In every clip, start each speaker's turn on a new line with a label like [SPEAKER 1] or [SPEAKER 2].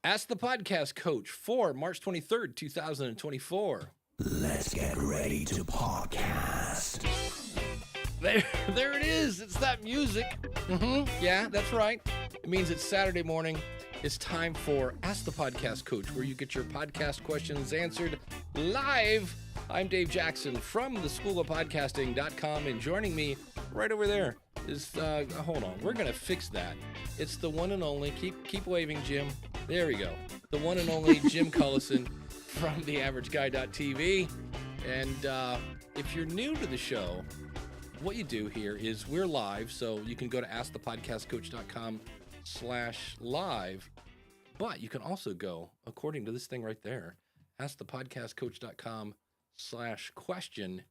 [SPEAKER 1] Ask the Podcast Coach for March 23rd, 2024.
[SPEAKER 2] Let's get ready to podcast.
[SPEAKER 1] There it is. It's that music. Yeah, that's right. It means it's Saturday morning. It's time for Ask the Podcast Coach, where you get your podcast questions answered live. I'm Dave Jackson from the School of Podcasting.com, and joining me right over there is, hold on, we're going to fix that. It's the one and only, keep waving, Jim. There we go. The one and only Jim Cullison from theaverageguy.tv. And if you're new to the show, what you do here is we're live, so you can go to askthepodcastcoach.com/live, but you can also go, according to this thing right there, askthepodcastcoach.com/question,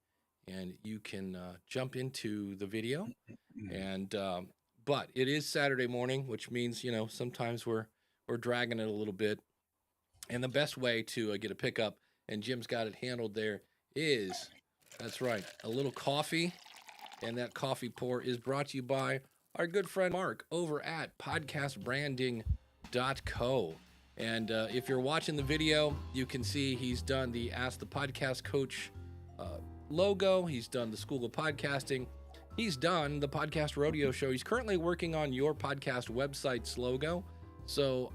[SPEAKER 1] and you can jump into the video. And but it is Saturday morning, which means, you know, sometimes we're dragging it a little bit. And the best way to get a pickup, and Jim's got it handled there, is, that's right, a little coffee. And that coffee pour is brought to you by our good friend Mark over at podcastbranding.co. And if you're watching the video, you can see he's done the Ask the Podcast Coach logo. He's done the School of Podcasting. He's done the Podcast Rodeo Show. He's currently working on your podcast website's logo. So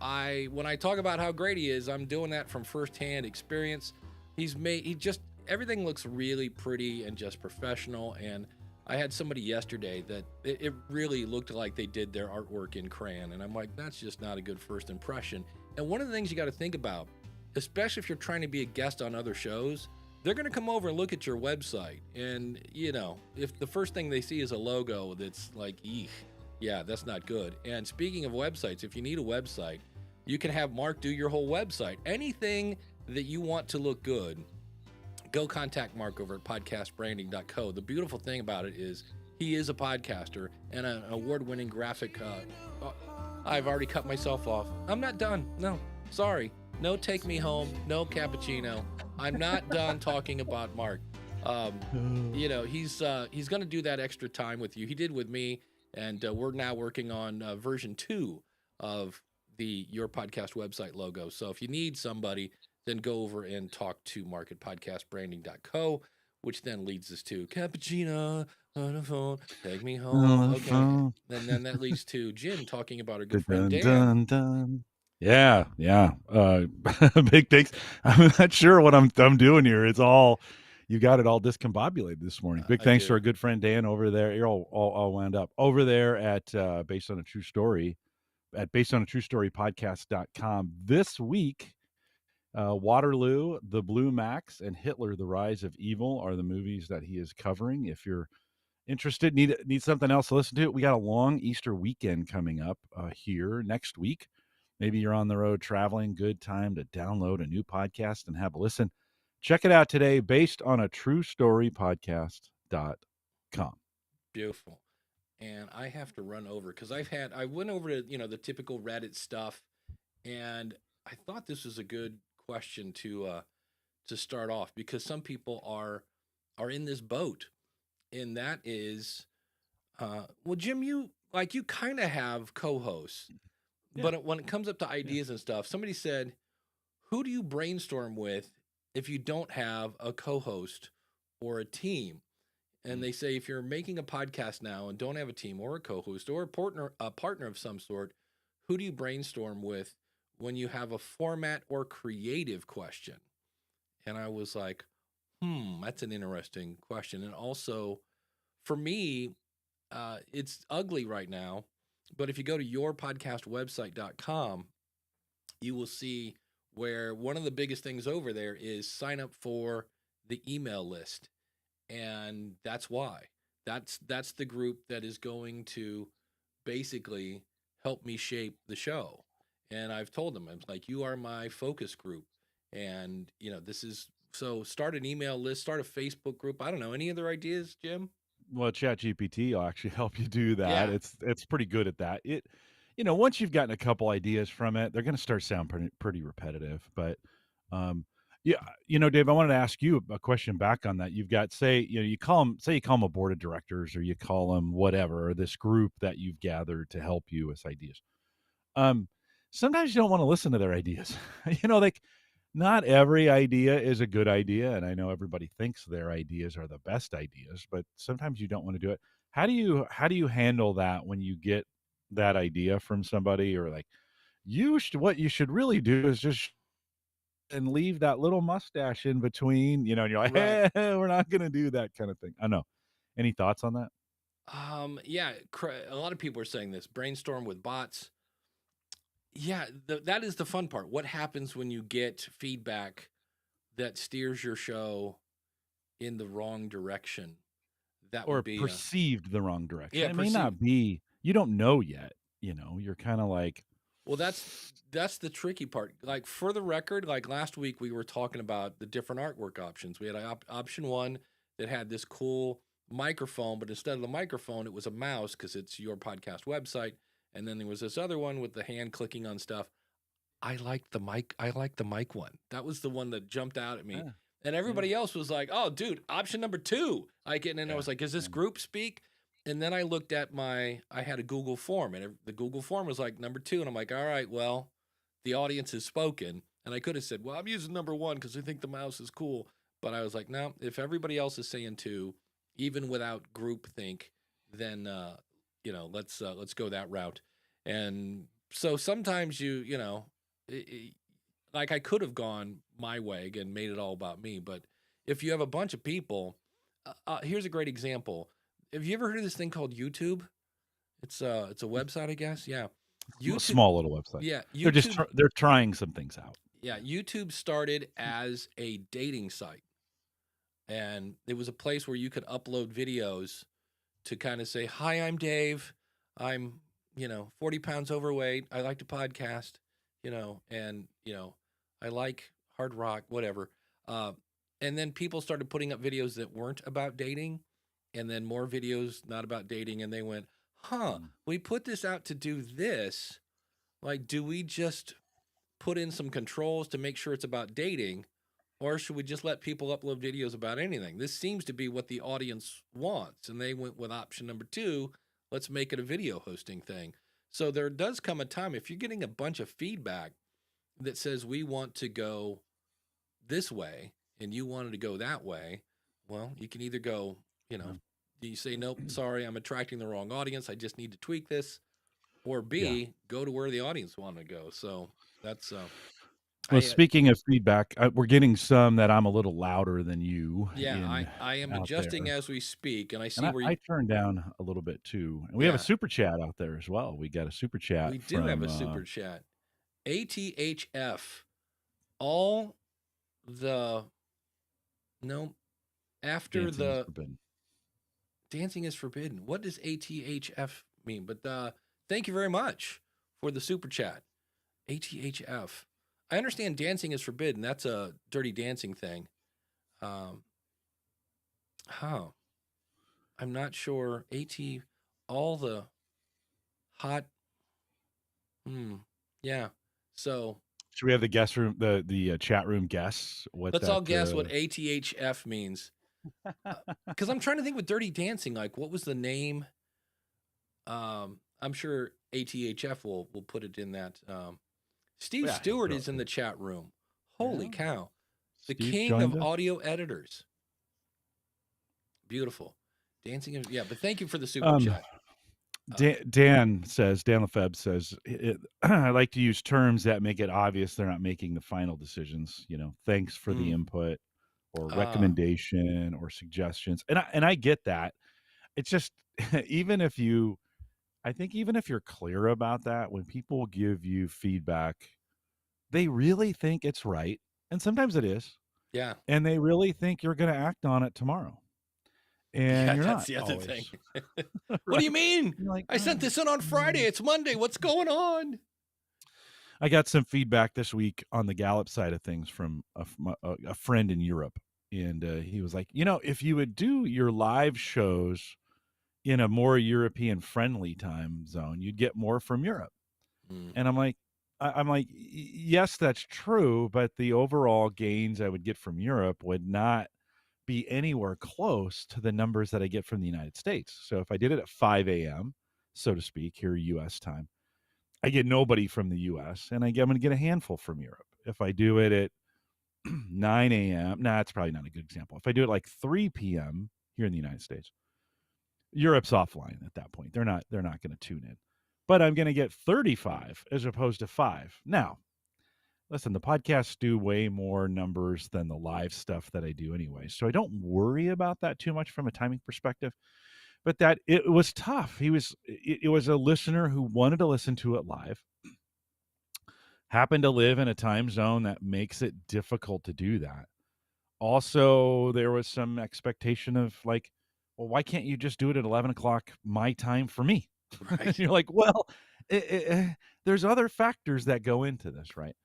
[SPEAKER 1] when I talk about how great he is, I'm doing that from firsthand experience. Everything looks really pretty and just professional. And I had somebody yesterday that it really looked like they did their artwork in crayon. And I'm like, that's just not a good first impression. And one of the things you got to think about, especially if you're trying to be a guest on other shows, they're going to come over and look at your website. And, you know, if the first thing they see is a logo that's like, eek, yeah, that's not good. And speaking of websites, if you need a website, you can have Mark do your whole website. Anything that you want to look good, go contact Mark over at podcastbranding.co. The beautiful thing about it is he is a podcaster and an award-winning graphic. I've already cut myself off. I'm not done. No, sorry. No take me home. No cappuccino. I'm not done talking about Mark. You know, he's going to do that extra time with you. He did with me, and we're now working on version 2 of Your Podcast website logo. So if you need somebody, then go over and talk to Mark at podcastbranding.co, which then leads us to cappuccino on the phone, take me home. Okay. And then that leads to Jim talking about our good friend Dan.
[SPEAKER 3] Yeah. Big thanks. I'm not sure what I'm doing here. It's all, you got it all discombobulated this morning. Big thanks to our good friend Dan over there. You're all wound up over there at Based on a True Story at basedonatruestorypodcast.com. This week, Waterloo, The Blue Max, and Hitler, The Rise of Evil are the movies that he is covering. If you're interested, need something else to listen to, we got a long Easter weekend coming up here next week. Maybe you're on the road traveling. Good time to download a new podcast and have a listen. Check it out today, basedonatruestorypodcast.com.
[SPEAKER 1] Beautiful. And I have to run over because I went over to, you know, the typical Reddit stuff, and I thought this was a good question to start off, because some people are in this boat, and that is, well, Jim, you kind of have co-hosts, yeah. But when it comes up to ideas and stuff, somebody said, who do you brainstorm with if you don't have a co-host or a team? And they say, if you're making a podcast now and don't have a team or a co-host or a partner of some sort, who do you brainstorm with when you have a format or creative question? And I was like, that's an interesting question. And also, for me, it's ugly right now, but if you go to yourpodcastwebsite.com, you will see where one of the biggest things over there is sign up for the email list. And that's why. That's the group that is going to basically help me shape the show. And I've told them, I'm like, you are my focus group. And, you know, this is, so start an email list, start a Facebook group. I don't know. Any other ideas, Jim?
[SPEAKER 3] Well, ChatGPT will actually help you do that. Yeah. It's pretty good at that. You know, once you've gotten a couple ideas from it, they're going to start sound pretty repetitive. But, yeah, you know, Dave, I wanted to ask you a question back on that. You've got, you call them a board of directors, or you call them whatever, or this group that you've gathered to help you with ideas. sometimes you don't want to listen to their ideas. Like not every idea is a good idea, and I know everybody thinks their ideas are the best ideas, but sometimes you don't want to do it. How do you handle that when you get that idea from somebody, or like what you should really do is just and leave that little mustache in between, and you're like,
[SPEAKER 1] Right.
[SPEAKER 3] hey, we're not going to do that kind of thing. I know. Any thoughts on that?
[SPEAKER 1] Yeah, a lot of people are saying this. Brainstorm with bots. Yeah, that is the fun part. What happens when you get feedback that steers your show in the wrong direction? That
[SPEAKER 3] Or
[SPEAKER 1] would be
[SPEAKER 3] perceived the wrong direction.
[SPEAKER 1] yeah,
[SPEAKER 3] It may
[SPEAKER 1] perceive.
[SPEAKER 3] not be, you don't know yet, you're kind of like,
[SPEAKER 1] Well, that's the tricky part. Like for the record, like last week we were talking about the different artwork options. We had option one that had this cool microphone, but instead of the microphone, it was a mouse because it's your podcast website. And then there was this other one with the hand clicking on stuff. I liked the mic. I liked the mic one. That was the one that jumped out at me.
[SPEAKER 3] yeah,
[SPEAKER 1] And
[SPEAKER 3] yeah,
[SPEAKER 1] everybody else was like, "Oh, dude, option number two." And then I
[SPEAKER 3] yeah,
[SPEAKER 1] was like, "Is this
[SPEAKER 3] yeah.
[SPEAKER 1] group speak?" And then I looked at I had a Google form, and the Google form was like number two, and I'm like, "All right, well, the audience has spoken." And I could have said, "Well, I'm using number one because I think the mouse is cool," but I was like, "No, if everybody else is saying two, even without group think, then let's go that route." And so sometimes like I could have gone my way and made it all about me, but if you have a bunch of people, here's a great example. Have you ever heard of this thing called YouTube? It's a website, I guess. Yeah,
[SPEAKER 3] A
[SPEAKER 1] YouTube.
[SPEAKER 3] small little website.
[SPEAKER 1] Yeah,
[SPEAKER 3] They're they're trying some things out.
[SPEAKER 1] Yeah, YouTube started as a dating site, and it was a place where you could upload videos to kind of say, "Hi, I'm Dave. I'm 40 pounds overweight. I like to podcast, and I like hard rock, whatever." Uh, and then people started putting up videos that weren't about dating, and then more videos not about dating, and they went, "Huh,
[SPEAKER 3] Mm.
[SPEAKER 1] we put this out to do this. Like, do we just put in some controls to make sure it's about dating, or should we just let people upload videos about anything? This seems to be what the audience wants." And they went with option number two, let's make it a video hosting thing. So there does come a time, if you're getting a bunch of feedback that says we want to go this way and you wanted to go that way, well, you can either go,
[SPEAKER 3] Yeah.
[SPEAKER 1] you say, "Nope, sorry, I'm attracting the wrong audience. I just need to tweak this." Or
[SPEAKER 3] Yeah.
[SPEAKER 1] B, go to where the audience want to go. So that's,
[SPEAKER 3] Well,
[SPEAKER 1] I,
[SPEAKER 3] speaking of feedback, we're getting some that I'm a little louder than you
[SPEAKER 1] yeah,
[SPEAKER 3] in
[SPEAKER 1] I am
[SPEAKER 3] out
[SPEAKER 1] adjusting
[SPEAKER 3] there.
[SPEAKER 1] as we speak, and I
[SPEAKER 3] And
[SPEAKER 1] see
[SPEAKER 3] I,
[SPEAKER 1] where
[SPEAKER 3] I turned down a little bit too. And we have a
[SPEAKER 1] yeah,
[SPEAKER 3] super chat out there as well. We got a super chat
[SPEAKER 1] we do have
[SPEAKER 3] from
[SPEAKER 1] a super chat. ATHF, all the no after
[SPEAKER 3] Dancing is
[SPEAKER 1] the
[SPEAKER 3] Forbidden.
[SPEAKER 1] dancing is forbidden. What does ATHF mean? But thank you very much for the super chat. ATHF. I understand dancing is forbidden. That's a dirty dancing thing. Um, huh. I'm not sure. All the hot. Yeah. So
[SPEAKER 3] Should we have the guest room, the chat room guess what
[SPEAKER 1] let's all
[SPEAKER 3] that?
[SPEAKER 1] guess what ATHF means. Because I'm trying to think with Dirty Dancing, like what was the name? I'm sure ATHF will put it in that. Steve
[SPEAKER 3] Yeah, he'll
[SPEAKER 1] Stewart
[SPEAKER 3] throw
[SPEAKER 1] is in
[SPEAKER 3] it.
[SPEAKER 1] the chat room. Holy
[SPEAKER 3] Yeah,
[SPEAKER 1] cow. The
[SPEAKER 3] Steve
[SPEAKER 1] king
[SPEAKER 3] joined
[SPEAKER 1] of
[SPEAKER 3] us.
[SPEAKER 1] audio editors. Beautiful. Dancing. Yeah, but thank you for the super
[SPEAKER 3] Um,
[SPEAKER 1] chat.
[SPEAKER 3] Dan Lefebvre says, I like to use terms that make it obvious they're not making the final decisions. Thanks for the
[SPEAKER 1] Mm,
[SPEAKER 3] input or
[SPEAKER 1] ah,
[SPEAKER 3] recommendation or suggestions. And I get that. It's just I think even if you're clear about that, when people give you feedback, they really think it's right. And sometimes it is.
[SPEAKER 1] yeah.
[SPEAKER 3] And they really think you're going to act on it tomorrow. And
[SPEAKER 1] Yeah,
[SPEAKER 3] you're
[SPEAKER 1] that's
[SPEAKER 3] not
[SPEAKER 1] the other thing.
[SPEAKER 3] always.
[SPEAKER 1] What do you
[SPEAKER 3] Right.
[SPEAKER 1] mean?
[SPEAKER 3] You're like,
[SPEAKER 1] I sent this in on Friday. It's Monday. What's going on?
[SPEAKER 3] I got some feedback this week on the Gallup side of things from a friend in Europe. And he was like, if you would do your live shows in a more European friendly time zone, you'd get more from Europe.
[SPEAKER 1] Mm,
[SPEAKER 3] And I'm like, yes, that's true, but the overall gains I would get from Europe would not be anywhere close to the numbers that I get from the United States. So if I did it at 5 a.m., so to speak, here U.S. time, I get nobody from the U.S. and I'm going to get a handful from Europe. If I do it at 9 a.m., it's probably not a good example. If I do it like 3 p.m. here in the United States, Europe's offline at that point. They're not going to tune in. But I'm going to get 35 as opposed to 5. Now, listen, the podcasts do way more numbers than the live stuff that I do anyway. So I don't worry about that too much from a timing perspective. But that it was tough. It was a listener who wanted to listen to it live, happened to live in a time zone that makes it difficult to do that. Also, there was some expectation of like, well, why can't you just do it at 11 o'clock my time for me?
[SPEAKER 1] Right.
[SPEAKER 3] You're like, well, there's other factors that go into this, right?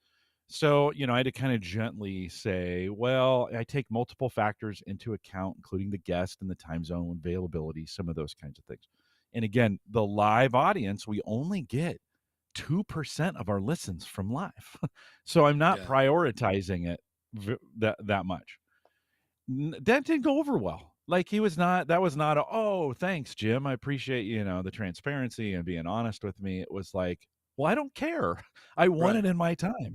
[SPEAKER 3] So, I had to kind of gently say, well, I take multiple factors into account, including the guest and the time zone availability, some of those kinds of things. And again, the live audience, we only get 2% of our listens from live. So I'm not prioritizing it that much. That didn't go over well. Like that was not oh, thanks, Jim. I appreciate, the transparency and being honest with me. It was like, well, I don't care. I want it in my time,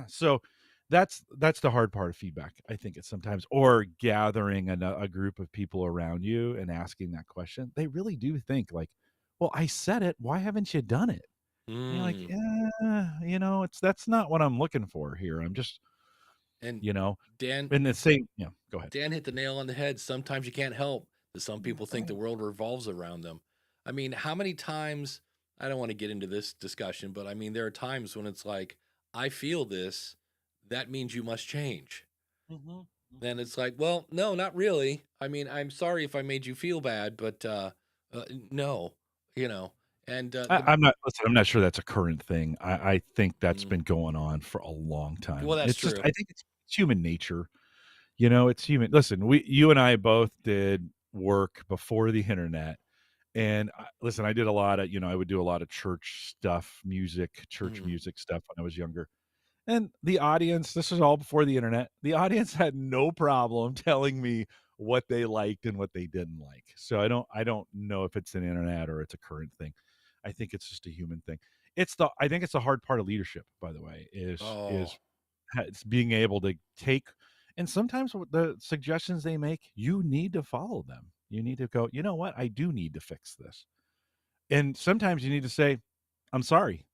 [SPEAKER 3] So that's the hard part of feedback. I think it's sometimes, or gathering a group of people around you and asking that question. They really do think like, well, I said it. Why haven't you done it? And you're like, yeah, that's not what I'm looking for here. I'm just,
[SPEAKER 1] And
[SPEAKER 3] Dan, in the same, go ahead.
[SPEAKER 1] Dan hit the nail on the head. Sometimes you can't help that some people think the world revolves around them. I mean, how many times, I don't want to get into this discussion, but I mean, there are times when it's like, I feel this, that means you must change. Mm-hmm. Then it's like, well, no, not really. I mean, I'm sorry if I made you feel bad, but no, And
[SPEAKER 3] I'm not sure that's a current thing. I think that's been going on for a long time.
[SPEAKER 1] Well, that's
[SPEAKER 3] true. I think it's
[SPEAKER 1] human
[SPEAKER 3] nature. It's human. Listen, you and I both did work before the internet. And listen, I did a lot of, I would do a lot of church stuff, church music stuff when I was younger. And the audience, this was all before the internet. The audience had no problem telling me what they liked and what they didn't like. So I don't know if it's an internet or it's a current thing. I think it's just a human thing. I think it's the hard part of leadership, by the way, is being able to take, and sometimes the suggestions they make, you need to follow them. You need to go, you know what? I do need to fix this. And sometimes you need to say, I'm sorry,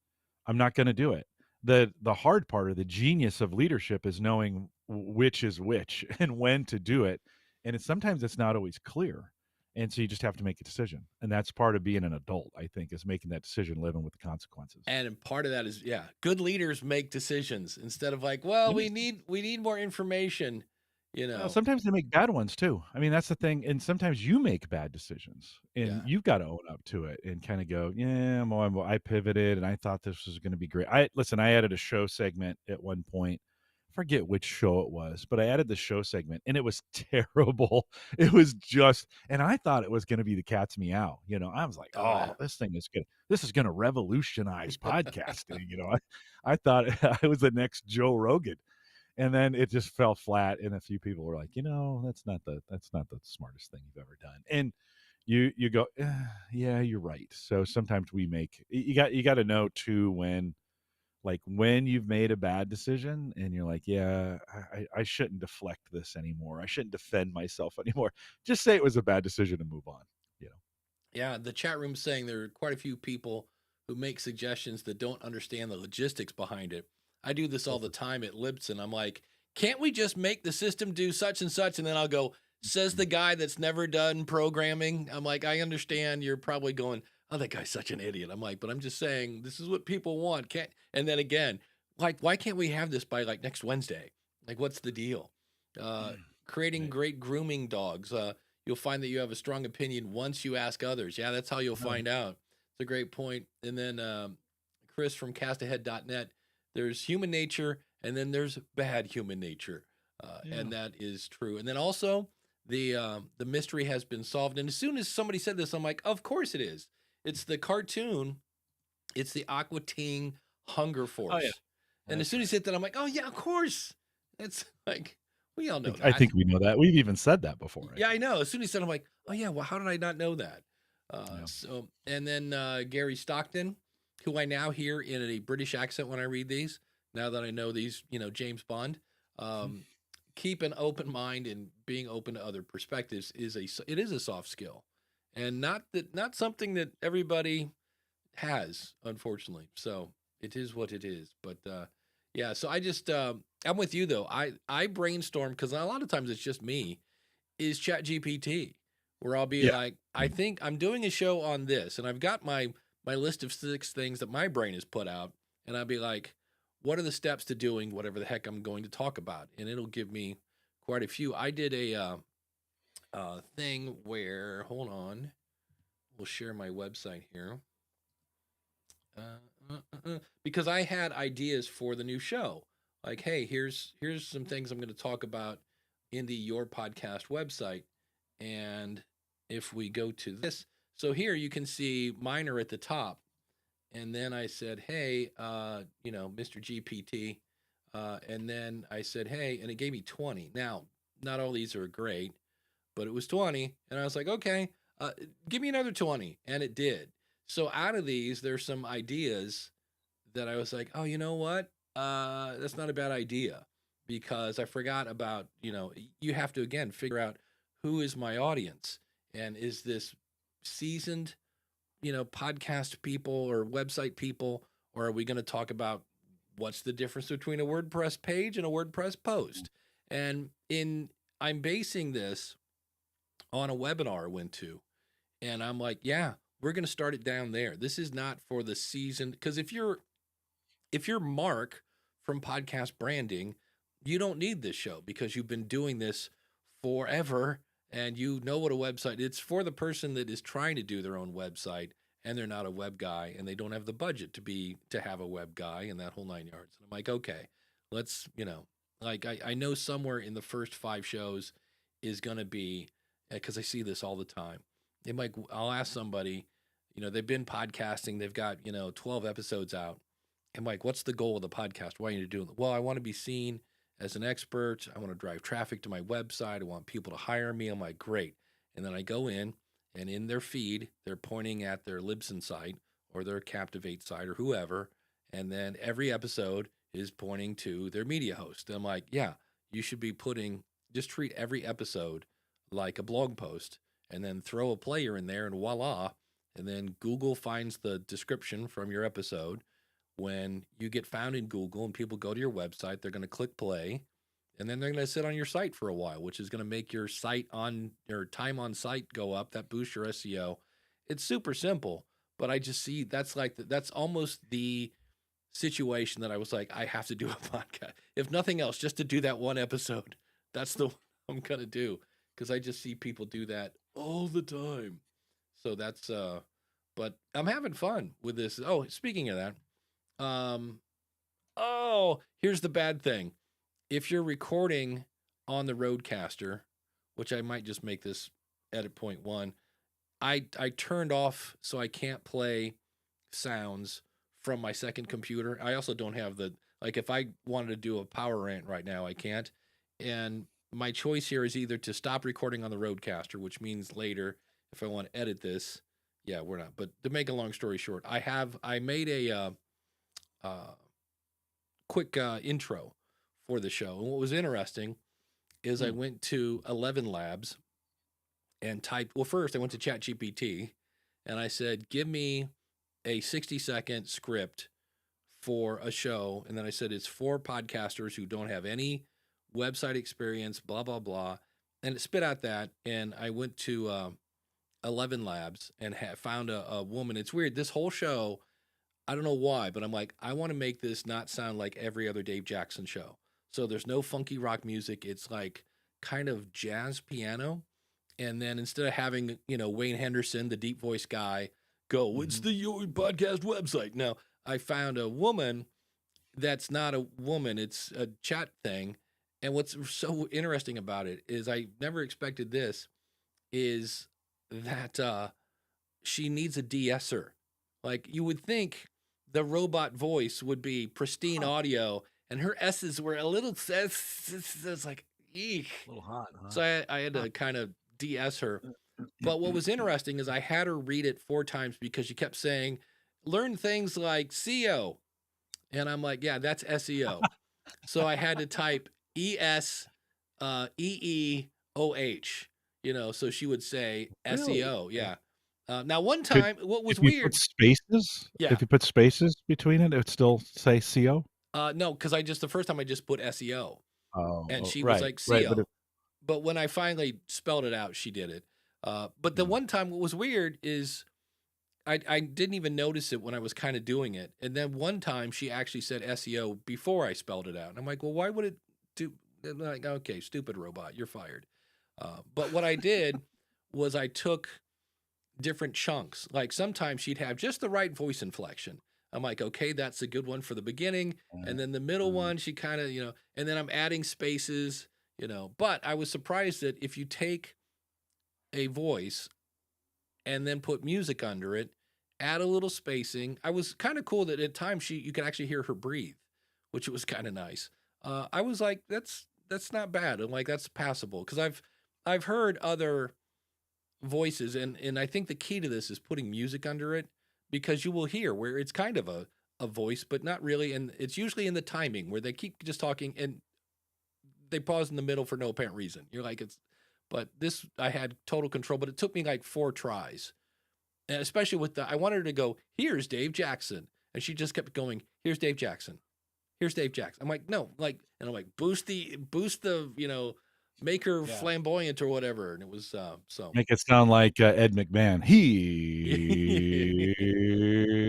[SPEAKER 3] I'm not going to do it. The hard part or the genius of leadership is knowing which is which and when to do it. And sometimes it's not always clear. And so you just have to make a decision. And that's part of being an adult, I think, is making that decision, living with the consequences.
[SPEAKER 1] And part of that is, good leaders make decisions instead of like, well, we need more information.
[SPEAKER 3] Well, sometimes they make bad ones too. I mean, that's the thing. And sometimes you make bad decisions and you've got to own up to it and kind of go, I pivoted and I thought this was going to be great. I added a show segment at one point. I forget which show it was, but I added the show segment and it was terrible. It was just, and I thought it was going to be the cat's meow. I was like, this thing is good. This is going to revolutionize podcasting. I thought I was the next Joe Rogan. And then it just fell flat, and a few people were like, that's not the smartest thing you've ever done. And you go, yeah, you're right. So sometimes you got to know too when you've made a bad decision, and you're like, yeah, I shouldn't deflect this anymore. I shouldn't defend myself anymore. Just say it was a bad decision and move on.
[SPEAKER 1] Yeah, the chat room's saying there are quite a few people who make suggestions that don't understand the logistics behind it. I do this all the time at Libsyn. I'm like, can't we just make the system do such and such? And then I'll go, says the guy that's never done programming. I'm like, I understand you're probably going, oh, that guy's such an idiot. I'm like, but I'm just saying this is what people want. And then again, like, why can't we have this by like next Wednesday? Like, what's the deal? Creating great grooming dogs. You'll find that you have a strong opinion once you ask others. Yeah, that's how you'll find out. It's a great point. And then Chris from castahead.net, there's human nature, and then there's bad human nature, and that is true. And then also, the mystery has been solved. And as soon as somebody said this, I'm like, of course it is. It's the cartoon. It's the Aqua Teen Hunger Force. Oh, yeah. And as soon as he said that, I'm like, oh, yeah, of course. It's like, we all know that.
[SPEAKER 3] I think we know that. We've even said that before. Right?
[SPEAKER 1] Yeah, I know. As soon as he said it, I'm like, oh, yeah, well, how did I not know that? So, and then Gary Stockton, who I now hear in a British accent when I read these, now that I know these, James Bond, keep an open mind and being open to other perspectives it is a soft skill, and not something that everybody has, unfortunately. So it is what it is. But yeah, so I just I'm with you though. I brainstorm because a lot of times it's just me. Is Chat GPT, where I'll be
[SPEAKER 3] Yeah.
[SPEAKER 1] like, I think I'm doing a show on this, and I've got my list of 6 things that my brain has put out, and I'll be like, what are the steps to doing whatever the heck I'm going to talk about, and it'll give me quite a few. I did a thing where, hold on, we'll share my website here. Because I had ideas for the new show. Like, hey, here's some things I'm going to talk about in the Your Podcast website. And if we go to this, so here you can see mine are at the top. And then I said, hey, Mr. GPT. And then I said, hey, and it gave me 20. Now, not all these are great, but it was 20. And I was like, okay, give me another 20. And it did. So out of these, there's some ideas that I was like, oh, you know what? That's not a bad idea, because I forgot about, you have to, again, figure out who is my audience, and is this seasoned, podcast people or website people, or are we going to talk about what's the difference between a WordPress page and a WordPress post? And I'm basing this on a webinar I went to, and I'm like, yeah, we're going to start it down there. This is not for the season, because if you're Mark from Podcast Branding, you don't need this show because you've been doing this forever and you know what a website. It's for the person that is trying to do their own website and they're not a web guy and they don't have the budget to have a web guy and that whole 9 yards. And I'm like, okay, let's, I know somewhere in the first 5 shows is going to be, because I see this all the time. I'll ask somebody, they've been podcasting, they've got, 12 episodes out. I'm like, what's the goal of the podcast? Why are you doing it? Well, I want to be seen as an expert. I want to drive traffic to my website. I want people to hire me. I'm like, great. And then I go in, and in their feed, they're pointing at their Libsyn site or their Captivate site or whoever. And then every episode is pointing to their media host. And I'm like, yeah, you should be just treat every episode like a blog post, and then throw a player in there and voila. And then Google finds the description from your episode. When you get found in Google and people go to your website, they're going to click play, and then they're going to sit on your site for a while, which is going to make your time on site go up. That boosts your SEO. It's super simple, but I just see that's almost the situation that I was like, I have to do a podcast. If nothing else, just to do that one episode. That's the one I'm going to do, because I just see people do that all the time. So that's, but I'm having fun with this. Oh, speaking of that, here's the bad thing. If you're recording on the Rodecaster, which I might just make this edit point 1, I turned off so I can't play sounds from my second computer. I also don't have if I wanted to do a power rant right now, I can't. And my choice here is either to stop recording on the Rodecaster, which means later, if I want to edit this, yeah, we're not. But to make a long story short, I made a quick intro for the show. And what was interesting is I went to 11 Labs and first I went to ChatGPT and I said, give me a 60-second script for a show. And then I said, it's for podcasters who don't have any website experience, blah, blah, blah. And it spit out that. And I went to 11 Labs and found a woman. It's weird. This whole show, I don't know why, but I'm like, I want to make this not sound like every other Dave Jackson show. So there's no funky rock music. It's like kind of jazz piano. And then instead of having, Wayne Henderson, the deep voice guy, go, it's the Your Podcast website. No, I found a woman that's not a woman. It's a chat thing. And what's so interesting about it is I never expected this, is that she needs a de-esser. Like, you would think the robot voice would be pristine audio, and her S's were a little, it's like, eek.
[SPEAKER 3] A little hot, huh?
[SPEAKER 1] So I had to kind of de-ess her. But what was interesting is I had her read it 4 times because she kept saying, learn things like SEO. And I'm like, yeah, that's SEO. So I had to type EEOH, so she would say
[SPEAKER 3] Really?
[SPEAKER 1] SEO. Yeah. Now, one
[SPEAKER 3] Could
[SPEAKER 1] time, what was
[SPEAKER 3] if you put
[SPEAKER 1] weird,
[SPEAKER 3] spaces
[SPEAKER 1] yeah.
[SPEAKER 3] if you put spaces between it, it would still say CO?
[SPEAKER 1] No, because the first time I just put SEO and
[SPEAKER 3] Oh,
[SPEAKER 1] she was
[SPEAKER 3] right,
[SPEAKER 1] like
[SPEAKER 3] right, but
[SPEAKER 1] CO. But when I finally spelled it out, she did it. But the
[SPEAKER 3] mm,
[SPEAKER 1] one time, what was weird is I didn't even notice it when I was kind of doing it. And then one time she actually said SEO before I spelled it out. And I'm like, well, why would it do? And they're like, okay, stupid robot, you're fired. But what I did was I took different chunks. Like sometimes she'd have just the right voice inflection. I'm like, okay, that's a good one for the beginning. And then the middle
[SPEAKER 3] uh,
[SPEAKER 1] one, she kind of, and then I'm adding spaces, But I was surprised that if you take a voice and then put music under it, add a little spacing. I was kind of cool that at times you could actually hear her breathe, which was kind of nice. I was like, that's not bad. I'm like, that's passable because I've heard other voices, and I think the key to this is putting music under it because you will hear where it's kind of a voice, but not really, and it's usually in the timing where they keep just talking and they pause in the middle for no apparent reason. You're like, but this I had total control, but it took me like 4 tries. And especially with I wanted her to go, here's Dave Jackson. And she just kept going, here's Dave Jackson. Here's Dave Jackson. I'm like, no, and I'm like, boost the, make her
[SPEAKER 3] yeah.
[SPEAKER 1] flamboyant or whatever. And it was, so.
[SPEAKER 3] Make it sound like, Ed McMahon.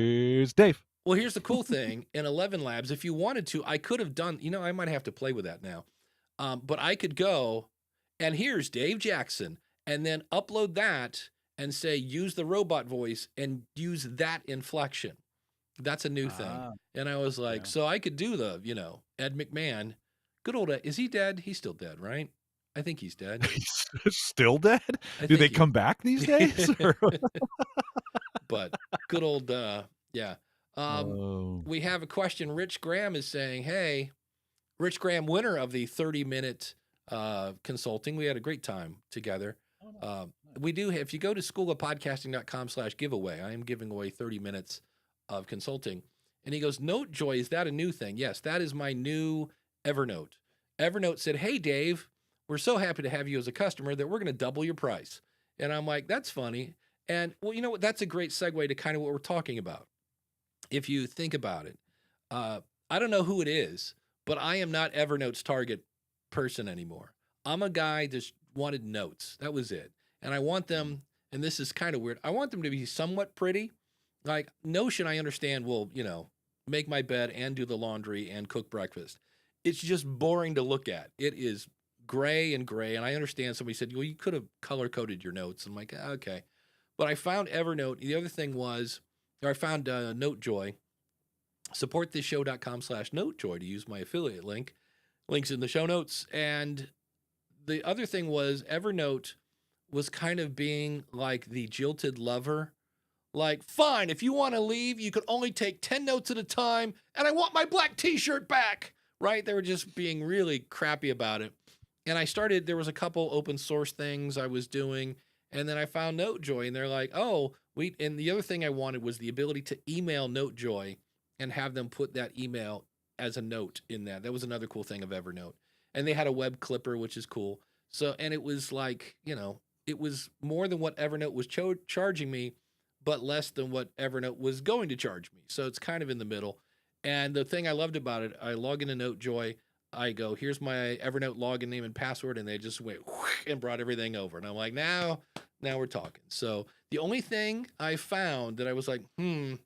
[SPEAKER 3] Here's Dave.
[SPEAKER 1] Well, here's the cool thing. In 11 Labs, if you wanted to, I could have done, I might have to play with that now. But I could go, and here's Dave Jackson, and then upload that and say, use the robot voice and use that inflection. That's a new thing. And I was like,
[SPEAKER 3] yeah.
[SPEAKER 1] so I could do the, Ed McMahon. Good old Ed. Is he dead? He's still dead, right? I think he's dead.
[SPEAKER 3] He's still dead?
[SPEAKER 1] I
[SPEAKER 3] Do they
[SPEAKER 1] think
[SPEAKER 3] come back these days? Or
[SPEAKER 1] But good old, yeah.
[SPEAKER 3] Oh.
[SPEAKER 1] We have a question. Rich Graham is saying, hey, Rich Graham, winner of the 30-minute consulting. We had a great time together. We do, if you go to schoolofpodcasting.com/giveaway, I am giving away 30 minutes of consulting. And he goes, NoteJoy, is that a new thing? Yes, that is my new Evernote. Evernote said, hey, Dave, we're so happy to have you as a customer that we're going to double your price. And I'm like, that's funny. And well, you know what? That's a great segue to kind of what we're talking about. If you think about it, I don't know who it is, but I am not Evernote's target person anymore. I'm a guy that wanted notes. That was it. And I want them, and this is kind of weird, I want them to be somewhat pretty. Like Notion, I understand will, make my bed and do the laundry and cook breakfast. It's just boring to look at. It is gray. And I understand somebody said, well, you could have color coded your notes. I'm like, okay. But I found Evernote. The other thing was, I found NoteJoy. Supportthishow.com/NoteJoy to use my affiliate link. Links in the show notes. And the other thing was Evernote was kind of being like the jilted lover. Like, fine, if you want to leave, you could only take 10 notes at a time, and I want my black t-shirt back, right? They were just being really crappy about it. And there was a couple open source things I was doing, and then I found NoteJoy, and they're like, and the other thing I wanted was the ability to email NoteJoy and have them put that email as a note in that. That was another cool thing of Evernote. And they had a web clipper, which is cool. So, and it was like, it was more than what Evernote was charging me, but less than what Evernote was going to charge me. So it's kind of in the middle. And the thing I loved about it, I log into NoteJoy, I go, here's my Evernote login name and password, and they just went and brought everything over. And I'm like, now we're talking. So the only thing I found that I was like, and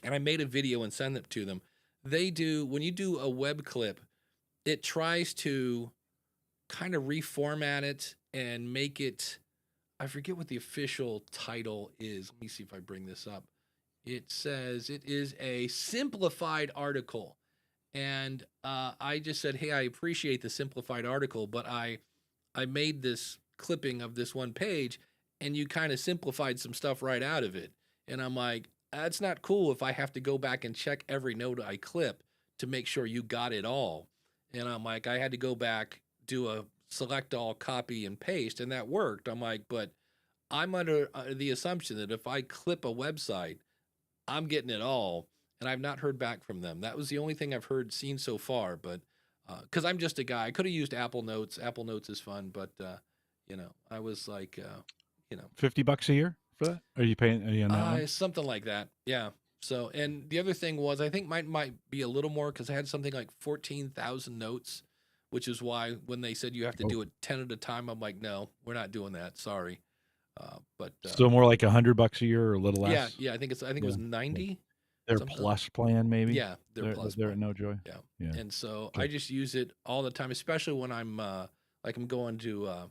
[SPEAKER 1] I made a video and sent it to them. They do, when you do a web clip, it tries to kind of reformat it and make it, I forget what the official title is. Let me see if I bring this up. It says it is a simplified article. And I just said, hey, I appreciate the simplified article, but I made this clipping of this one page, and you kind of simplified some stuff right out of it. And I'm like, that's not cool if I have to go back and check every note I clip to make sure you got it all. And I'm like, I had to go back, do a select all, copy and paste, and that worked. I'm like, but I'm under the assumption that if I clip a website, I'm getting it all, and I've not heard back from them. That was the only thing I've seen so far, but because I'm just a guy, I could have used Apple Notes. Apple Notes is fun, but I was like,
[SPEAKER 3] $50 a year for that? Are you paying? Are you on that one?
[SPEAKER 1] something like that. Yeah. So, and the other thing was, I think mine might be a little more because I had something like 14,000 notes, which is why when they said you have to do it 10 at a time, I'm like, no, we're not doing that. Sorry. But
[SPEAKER 3] So more like $100 a year or a little less.
[SPEAKER 1] yeah, I think it was 90.
[SPEAKER 3] Their plus plan, maybe.
[SPEAKER 1] Yeah, their plus.
[SPEAKER 3] They're at NoteJoy.
[SPEAKER 1] Yeah. And so I just use it all the time, especially when I'm going to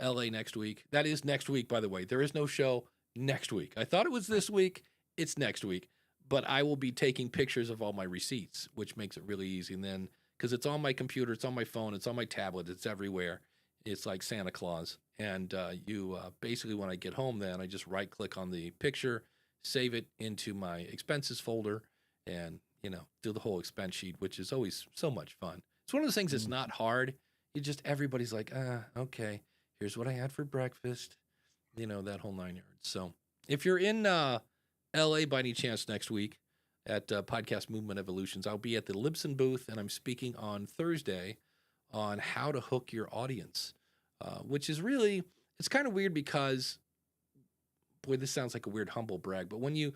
[SPEAKER 1] LA next week. That is next week, by the way. There is no show next week. I thought it was this week. It's next week. But I will be taking pictures of all my receipts, which makes it really easy. And then, because it's on my computer, it's on my phone, it's on my tablet, it's everywhere. It's like Santa Claus. And you basically, when I get home, then I just right click on the picture, save it into my expenses folder, and do the whole expense sheet, which is always so much fun. It's one of those things that's not hard. Everybody's like, okay, here's what I had for breakfast, that whole 9 yards. So if you're in LA by any chance next week at Podcast Movement Evolutions, I'll be at the Libsyn booth, and I'm speaking on Thursday on how to hook your audience, which is really, it's kind of weird because, boy, this sounds like a weird humble brag, but when you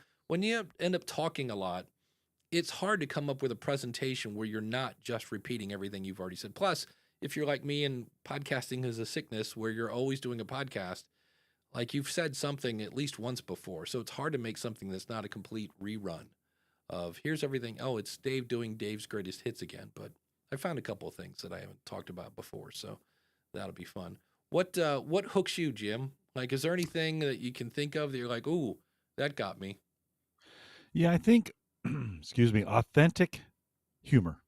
[SPEAKER 1] end up talking a lot, it's hard to come up with a presentation where you're not just repeating everything you've already said. Plus, if you're like me and podcasting is a sickness where you're always doing a podcast, like you've said something at least once before. So it's hard to make something that's not a complete rerun of here's everything. Oh, it's Dave doing Dave's greatest hits again. But I found a couple of things that I haven't talked about before. So that'll be fun. What hooks you, Jim? Like, is there anything that you can think of that you're like, ooh, that got me?
[SPEAKER 3] Yeah, I think, excuse me, authentic humor.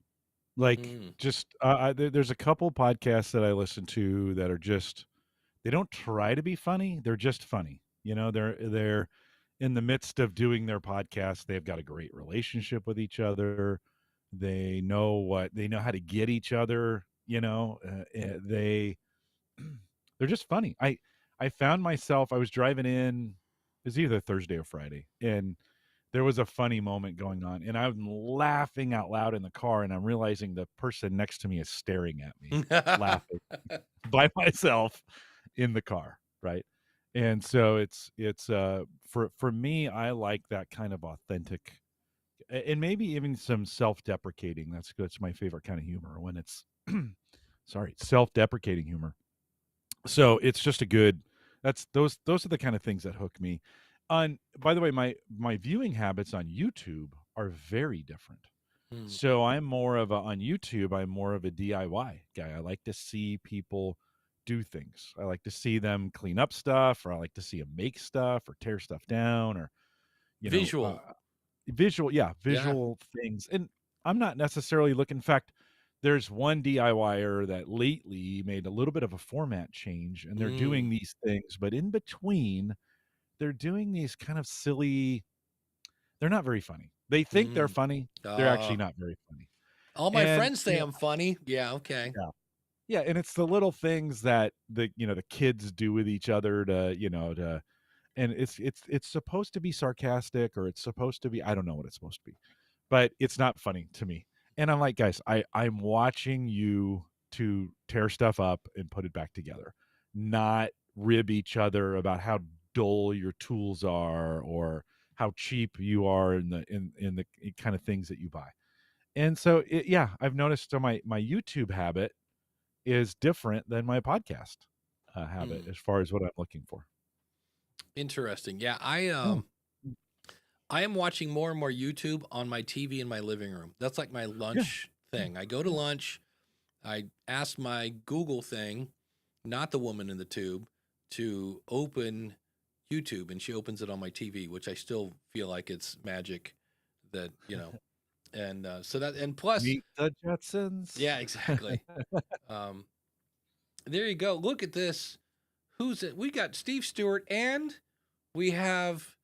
[SPEAKER 3] Like just, there's a couple podcasts that I listen to that are just, they don't try to be funny. They're just funny. They're in the midst of doing their podcast. They've got a great relationship with each other. They know how to get each other, they're just funny. I found myself, I was driving in, it was either Thursday or Friday, and there was a funny moment going on, and I'm laughing out loud in the car, and I'm realizing the person next to me is staring at me, laughing by myself in the car, right? And so it's for me, I like that kind of authentic, and maybe even some self-deprecating. That's my favorite kind of humor, when it's self-deprecating humor. So it's just a good, those are the kind of things that hook me. By the way, my viewing habits on YouTube are very different. So on YouTube, I'm more of a DIY guy. I like to see people do things. I like to see them clean up stuff, or I like to see them make stuff or tear stuff down, or
[SPEAKER 1] visual
[SPEAKER 3] things. And I'm not necessarily looking. In fact, there's one DIYer that lately made a little bit of a format change, and they're doing these things, but in between, they're doing these kind of silly, they're not very funny. They think they're funny. They're actually not very funny.
[SPEAKER 1] All my friends say I'm funny. Yeah. Okay.
[SPEAKER 3] Yeah. And it's the little things that the kids do with each other and it's supposed to be sarcastic, or it's supposed to be, I don't know what it's supposed to be, but it's not funny to me. And I'm like, guys, I'm watching you to tear stuff up and put it back together, not rib each other about how dull your tools are or how cheap you are in the kind of things that you buy. And so I've noticed my YouTube habit is different than my podcast habit as far as what I'm looking for.
[SPEAKER 1] Interesting. Yeah, I am watching more and more YouTube on my TV in my living room. That's like my lunch thing. I go to lunch, I ask my Google thing, not the woman in the tube, to open YouTube, and she opens it on my TV, which I still feel like it's magic that, and so that, and plus
[SPEAKER 3] Meet the Jetsons.
[SPEAKER 1] Yeah, exactly. There you go. Look at this. Who's it? We got Steve Stewart, and we have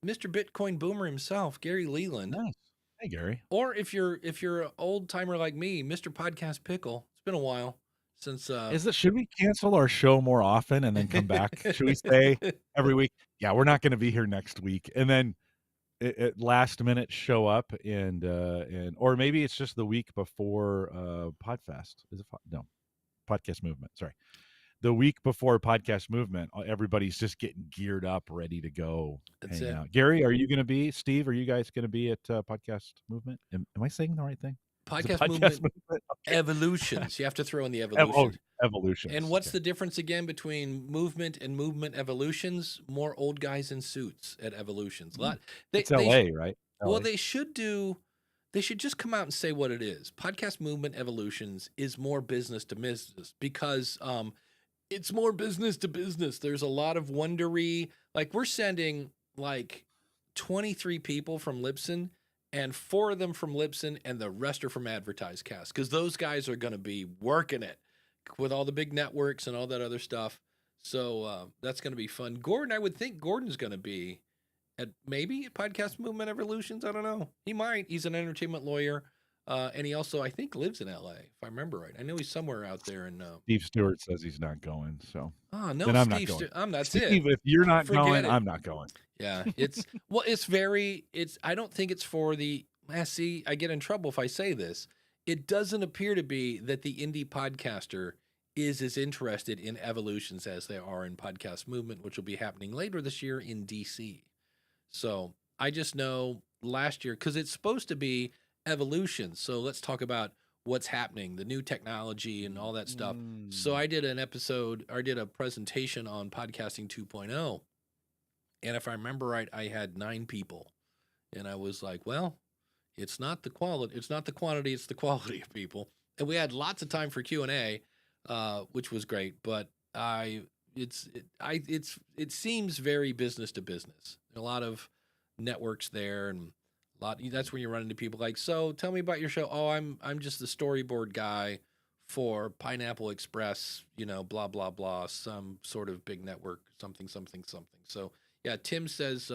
[SPEAKER 1] Mr. Bitcoin Boomer himself, Gary Leland.
[SPEAKER 3] Nice. Hey, Gary.
[SPEAKER 1] Or if you're an old timer like me, Mr. Podcast Pickle. It's been a while since
[SPEAKER 3] Should we cancel our show more often and then come back? Should we say every week, yeah, we're not going to be here next week, and then at last minute show up and or maybe it's just the week before Podfest. Is it no Podcast Movement? Sorry, the week before Podcast Movement, everybody's just getting geared up, ready to go.
[SPEAKER 1] That's
[SPEAKER 3] hang
[SPEAKER 1] it.
[SPEAKER 3] out. Gary, are you going to be? Steve, are you guys going to be at Podcast Movement? Am I saying the right thing?
[SPEAKER 1] Podcast Movement Evolutions. You have to throw in the evolution.
[SPEAKER 3] Evolutions.
[SPEAKER 1] And what's the difference again between movement and movement evolutions? More old guys in suits at evolutions.
[SPEAKER 3] It's LA, right? LA.
[SPEAKER 1] Well, they should just come out and say what it is. Podcast Movement Evolutions is more business to business because it's more business to business. There's a lot of wondery, like we're sending like 23 people from Libsyn and 4 of them from Libsyn and the rest are from AdvertiseCast because those guys are going to be working it with all the big networks and all that other stuff. So that's going to be fun. Gordon, I would think Gordon's going to be at Podcast Movement Evolutions. I don't know. He might. He's an entertainment lawyer. And he also, I think, lives in LA, if I remember right. I know he's somewhere out there. And
[SPEAKER 3] Steve Stewart says he's not going. So
[SPEAKER 1] no,
[SPEAKER 3] then I'm
[SPEAKER 1] Steve
[SPEAKER 3] not going.
[SPEAKER 1] that's
[SPEAKER 3] Steve,
[SPEAKER 1] it.
[SPEAKER 3] if you're not
[SPEAKER 1] Forget
[SPEAKER 3] going,
[SPEAKER 1] it.
[SPEAKER 3] I'm not going.
[SPEAKER 1] Yeah, it's I don't think it's for the, see, I get in trouble if I say this. It doesn't appear to be that the indie podcaster is as interested in evolutions as they are in Podcast Movement, which will be happening later this year in DC. So I just know last year, because it's supposed to be evolution. So let's talk about what's happening, the new technology and all that stuff. So I did a presentation on Podcasting 2.0. And if I remember right, I had 9 people. And I was like, well, it's not the quality, it's the quality of people. And we had lots of time for Q&A, which was great. But it seems very business to business. A lot of networks there, and that's when you run into people like, so tell me about your show. Oh, I'm just the storyboard guy for Pineapple Express, blah, blah, blah, some sort of big network, something. So yeah, Tim says,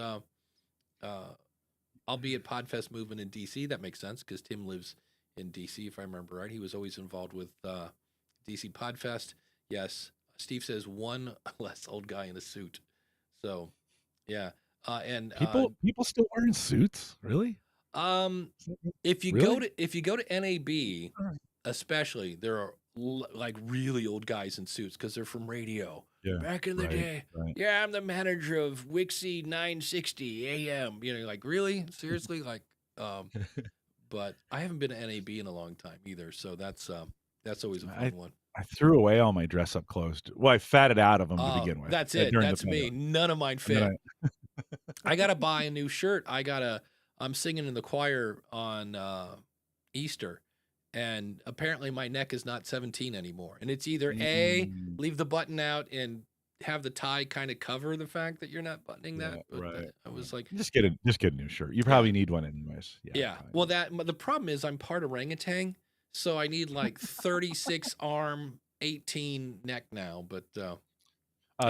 [SPEAKER 1] I'll be at Podfest Movement in DC. That makes sense because Tim lives in DC, if I remember right. He was always involved with DC Podfest. Yes. Steve says one less old guy in a suit. So yeah. And
[SPEAKER 3] people still wearing suits, really?
[SPEAKER 1] If you go to NAB, especially, there are like really old guys in suits because they're from radio.
[SPEAKER 3] Yeah,
[SPEAKER 1] back in the day.
[SPEAKER 3] Right.
[SPEAKER 1] Yeah, I'm the manager of Wixie 960 AM. Like really, seriously, like. But I haven't been to NAB in a long time either, so that's always a fun one.
[SPEAKER 3] I threw away all my dress-up clothes. Well, I fatted out of them to begin with.
[SPEAKER 1] That's it. That's me. None of mine fit. I gotta buy a new shirt. I'm singing in the choir on Easter, and apparently my neck is not 17 anymore. And it's either A, leave the button out and have the tie kind of cover the fact that you're not buttoning that. But
[SPEAKER 3] right.
[SPEAKER 1] I was like,
[SPEAKER 3] just get a new shirt. You probably need one anyways.
[SPEAKER 1] Yeah. Well, the problem is I'm part orangutan, so I need like 36 arm, 18 neck now. But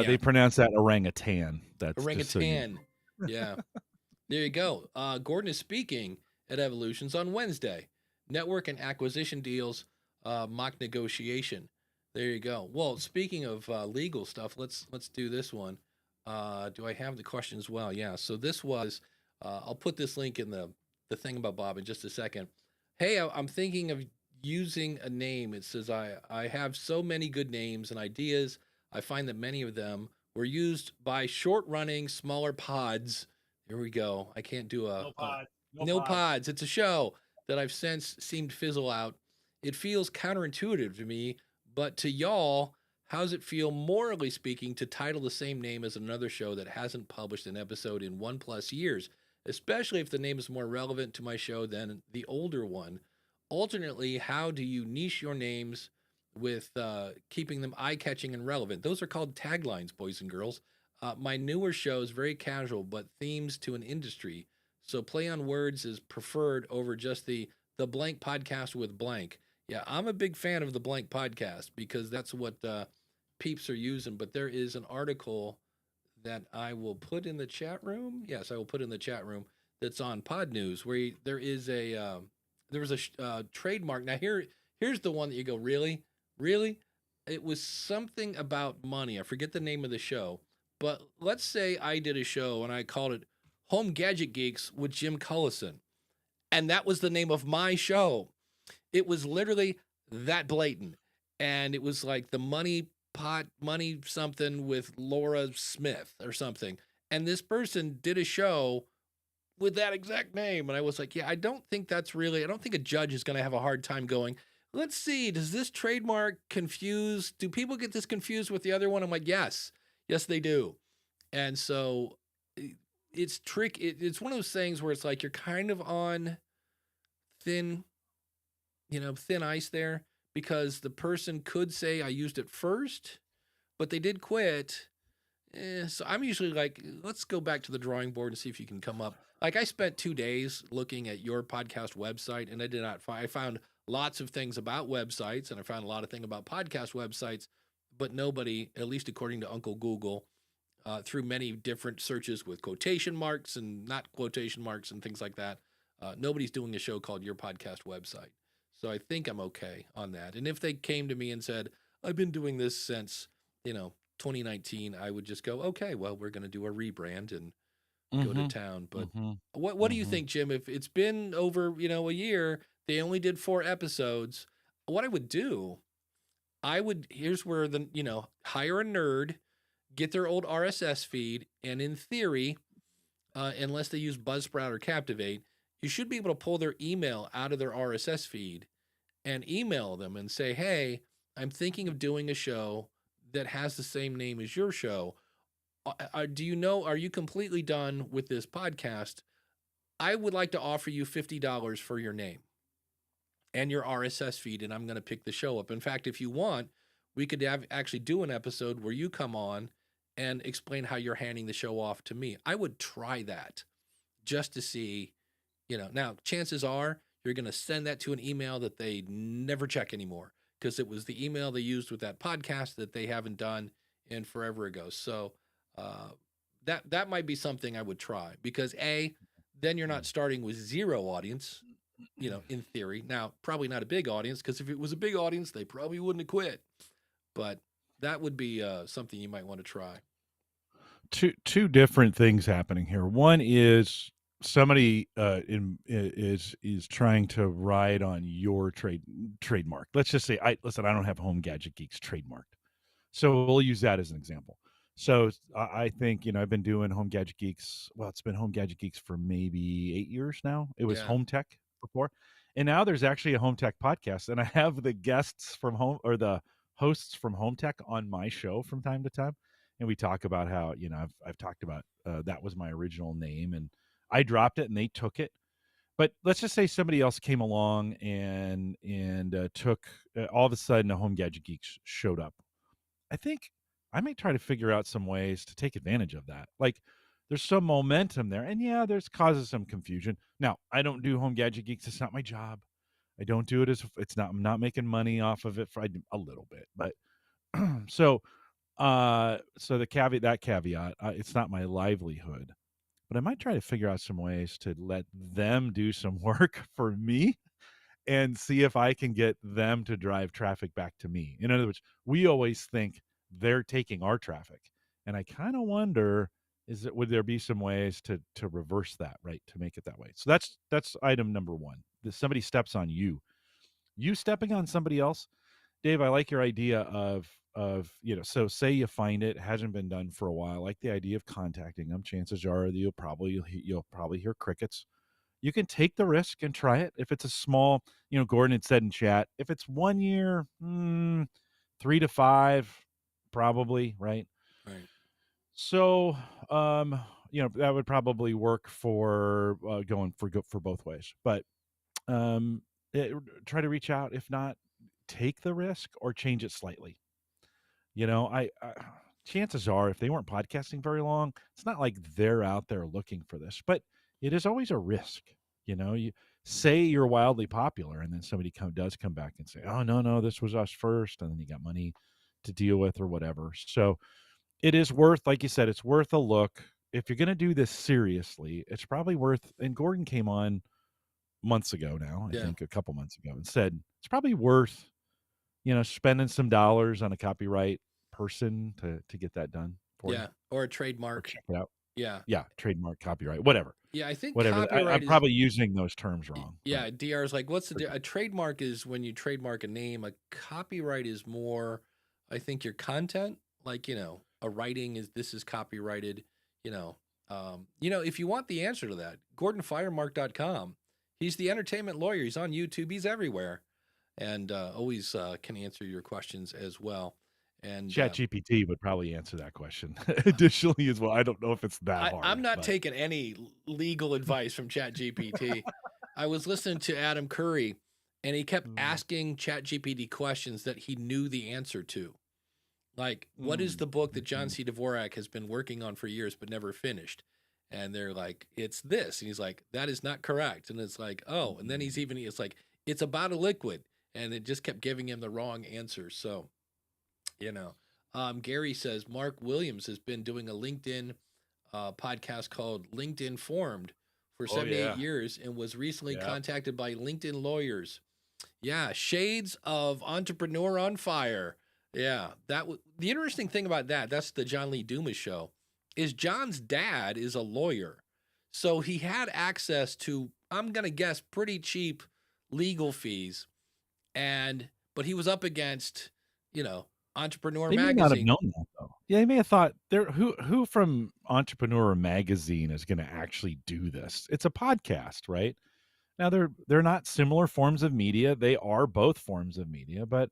[SPEAKER 3] they pronounce that orangutan. That's
[SPEAKER 1] orangutan. Yeah. There you go. Gordon is speaking at Evolutions on Wednesday. Network and acquisition deals, mock negotiation. There you go. Well, speaking of legal stuff, let's do this one. Do I have the question as well? Yeah. So this was, I'll put this link in the thing about Bob in just a second. Hey, I'm thinking of using a name. It says, I have so many good names and ideas. I find that many of them were used by short-running, smaller pods. Here we go. I can't do No pods. It's a show that I've since seemed to fizzle out. It feels counterintuitive to me, but to y'all, how's it feel, morally speaking, to title the same name as another show that hasn't published an episode in 1+ years, especially if the name is more relevant to my show than the older one? Alternately, how do you niche your names with keeping them eye-catching and relevant? Those are called taglines, boys and girls. My newer show is very casual, but themes to an industry. So play on words is preferred over just the blank podcast with blank. Yeah, I'm a big fan of the blank podcast because that's what peeps are using. But there is an article that I will put in the chat room. Yes, I will put in the chat room. That's on Pod News, where there was a trademark. Now here's the one that you go, really? it was something about money. I forget the name of the show, but let's say I did a show and I called it Home Gadget Geeks with Jim Cullison, and that was the name of my show. It was literally that blatant, and it was like the money something with Laura Smith or something, and this person did a show with that exact name. And I was like, yeah, I don't think a judge is going to have a hard time going, let's see, does this trademark confuse, do people get this confused with the other one? I'm like, yes, they do. And so it's it's one of those things where it's like, you're kind of on thin ice there, because the person could say I used it first, but they did quit. So I'm usually like, let's go back to the drawing board and see if you can come up. Like, I spent 2 days looking at your podcast website, and I did not find, I found lots of things about websites, and I found a lot of things about podcast websites, but nobody, at least according to Uncle Google, through many different searches with quotation marks and not quotation marks and things like that, nobody's doing a show called Your Podcast Website. So I think I'm okay on that. And if they came to me and said, I've been doing this since, 2019, I would just go, okay, well, we're going to do a rebrand and go to town. But what do you think, Jim? If it's been over, a year, they only did 4 episodes. What I would do, here's where hire a nerd, get their old RSS feed, and in theory, unless they use Buzzsprout or Captivate, you should be able to pull their email out of their RSS feed and email them and say, hey, I'm thinking of doing a show that has the same name as your show. Are you completely done with this podcast? I would like to offer you $50 for your name and your RSS feed, and I'm going to pick the show up. In fact, if you want, we could actually do an episode where you come on and explain how you're handing the show off to me. I would try that just to see, now chances are you're going to send that to an email that they never check anymore, because it was the email they used with that podcast that they haven't done in forever ago. So that might be something I would try, because then you're not starting with 0 audience, in theory. Now, probably not a big audience, because if it was a big audience, they probably wouldn't have quit. But that would be something you might want to try.
[SPEAKER 3] Two different things happening here. One is somebody is trying to ride on your trademark. Let's just say I don't have Home Gadget Geeks trademarked, so we'll use that as an example. So I think I've been doing Home Gadget Geeks. Well, it's been Home Gadget Geeks for maybe 8 years now. It was Home Tech before, and now there's actually a Home Tech podcast, and I have the guests from the hosts from Home Tech on my show from time to time. And we talk about how, I've talked about that was my original name, and I dropped it and they took it. But let's just say somebody else came along and took all of a sudden a Home Gadget Geeks showed up. I think I may try to figure out some ways to take advantage of that. Like, there's some momentum there, and there's causes some confusion. Now, I don't do Home Gadget Geeks. It's not my job. I don't do it I'm not making money off of it for a little bit, but so the caveat, it's not my livelihood, but I might try to figure out some ways to let them do some work for me and see if I can get them to drive traffic back to me. In other words, we always think they're taking our traffic, and I kind of wonder, would there be some ways to reverse that, right? To make it that way. So that's item number 1. That somebody steps on you stepping on somebody else. Dave, I like your idea of so say you find it hasn't been done for a while. I like the idea of contacting them. Chances are you'll probably hear crickets. You can take the risk and try it. If it's a small, Gordon had said in chat, if it's 1 year, 3 to 5, probably, right?
[SPEAKER 1] Right.
[SPEAKER 3] So, that would probably work for going for both ways. But try to reach out. If not, take the risk or change it slightly. I chances are, if they weren't podcasting very long, it's not like they're out there looking for this, but it is always a risk. You say you're wildly popular, and then somebody does come back and say, oh, no, this was us first. And then you got money to deal with or whatever. So it is worth, like you said, it's worth a look. If you're going to do this seriously, it's probably worth, and Gordon came on months ago now, I think a couple months ago, and said it's probably worth spending some dollars on a copyright person to get that done for you
[SPEAKER 1] Yeah, or a
[SPEAKER 3] or
[SPEAKER 1] trademark.
[SPEAKER 3] check it out.
[SPEAKER 1] Yeah.
[SPEAKER 3] Yeah, trademark, copyright, whatever.
[SPEAKER 1] Yeah, I think
[SPEAKER 3] Whatever. I'm
[SPEAKER 1] copyright is
[SPEAKER 3] probably using those terms wrong, but
[SPEAKER 1] yeah, DR is like what's a trademark is when you trademark a name. A copyright is more I think your content, like, a writing is this is copyrighted, you know. If you want the answer to that, gordonfiremark.com. He's the entertainment lawyer. He's on YouTube. He's everywhere. And always can answer your questions as well. And
[SPEAKER 3] ChatGPT would probably answer that question additionally as well. I don't know if it's that hard.
[SPEAKER 1] I'm not
[SPEAKER 3] but
[SPEAKER 1] taking any legal advice from ChatGPT. I was listening to Adam Curry, and he kept asking ChatGPT questions that he knew the answer to. Like, what is the book that John C. Dvorak has been working on for years but never finished? And they're like, it's this. And he's like, that is not correct. And it's like, oh. And then it's like, it's about a liquid. And it just kept giving him the wrong answer. So, Gary says Mark Williams has been doing a LinkedIn podcast called LinkedIn Formed for 78 years and was recently contacted by LinkedIn lawyers. Yeah, shades of Entrepreneur on Fire. Yeah, the interesting thing about that's the John Lee Dumas show, is John's dad is a lawyer. So he had access to, I'm going to guess, pretty cheap legal fees. But he was up against, Entrepreneur
[SPEAKER 3] they may
[SPEAKER 1] Magazine.
[SPEAKER 3] not have known that though. Yeah, they may have thought who from Entrepreneur Magazine is going to actually do this. It's a podcast, right? Now they're not similar forms of media. They are both forms of media, but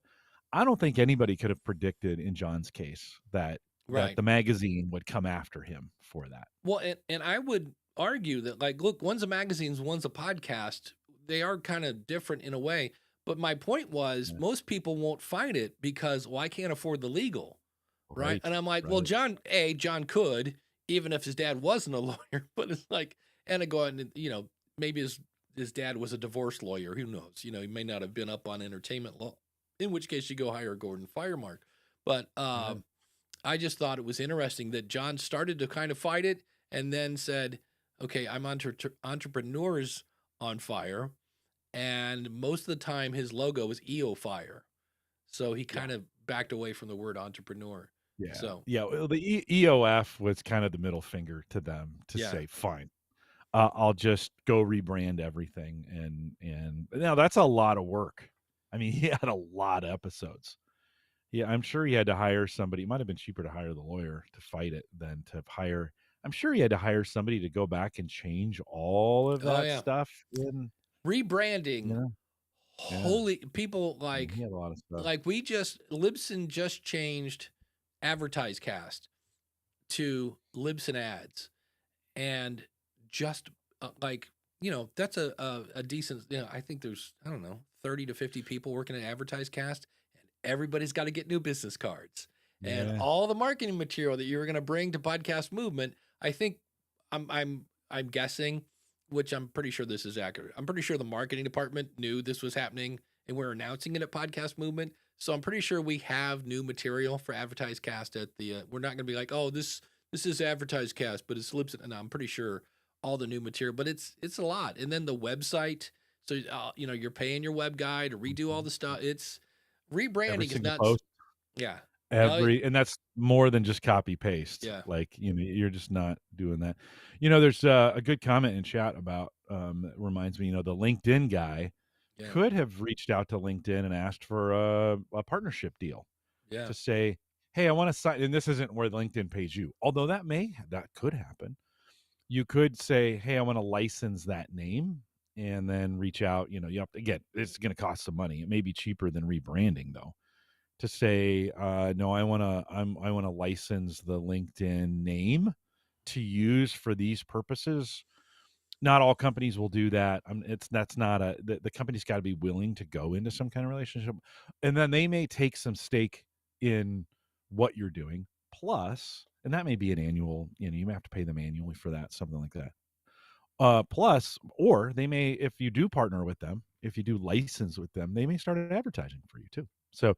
[SPEAKER 3] I don't think anybody could have predicted in John's case that the magazine would come after him for that.
[SPEAKER 1] Well, and I would argue that, like, look, one's a magazine, one's a podcast. They are kind of different in a way. But my point was, most people won't find it because, I can't afford the legal, right? And I'm like, well, John could, even if his dad wasn't a lawyer. But it's like, and I go, and maybe his dad was a divorce lawyer. Who knows? He may not have been up on entertainment law. In which case, you go hire Gordon Firemark. But I just thought it was interesting that John started to kind of fight it and then said, okay, I'm Entrepreneurs on Fire. And most of the time, his logo was EO Fire. So he kind of backed away from the word entrepreneur.
[SPEAKER 3] Yeah.
[SPEAKER 1] So,
[SPEAKER 3] well, the EOF was kind of the middle finger to them to say, fine, I'll just go rebrand everything. And now that's a lot of work. I mean, he had a lot of episodes. Yeah, I'm sure he had to hire somebody. It might have been cheaper to hire the lawyer to fight it than to hire. I'm sure he had to hire somebody to go back and change all of that stuff.
[SPEAKER 1] Rebranding. Holy people, like,
[SPEAKER 3] he had a lot of stuff.
[SPEAKER 1] Like Libsyn just changed AdvertiseCast to Libsyn Ads, and just that's a decent. I think there's 30 to 50 people working at AdvertiseCast, and everybody's got to get new business cards and all the marketing material that you're going to bring to Podcast Movement. I think I'm guessing, which I'm pretty sure this is accurate. I'm pretty sure the marketing department knew this was happening and we're announcing it at Podcast Movement. So I'm pretty sure we have new material for AdvertiseCast at the. We're not going to be like, oh, this is AdvertiseCast, but it's Libsyn. And I'm pretty sure all the new material, but it's a lot. And then the website. So you're paying your web guy to redo all the stuff. It's rebranding is not.
[SPEAKER 3] Post.
[SPEAKER 1] Yeah.
[SPEAKER 3] And that's more than just copy paste.
[SPEAKER 1] Yeah.
[SPEAKER 3] Like, you're just not doing that. There's a good comment in chat about, that reminds me, the LinkedIn guy could have reached out to LinkedIn and asked for a partnership deal to say, hey, I want to sign, and this isn't where LinkedIn pays you. Although that could happen. You could say, hey, I want to license that name and then reach out, you have to, again, it's going to cost some money. It may be cheaper than rebranding though. To say, no, I want to license the LinkedIn name to use for these purposes. Not all companies will do that. That's not the company's got to be willing to go into some kind of relationship, and then they may take some stake in what you're doing. Plus, and that may be an annual. You may have to pay them annually for that, something like that. Plus, or they may, if you do partner with them, if you do license with them, they may start advertising for you too. So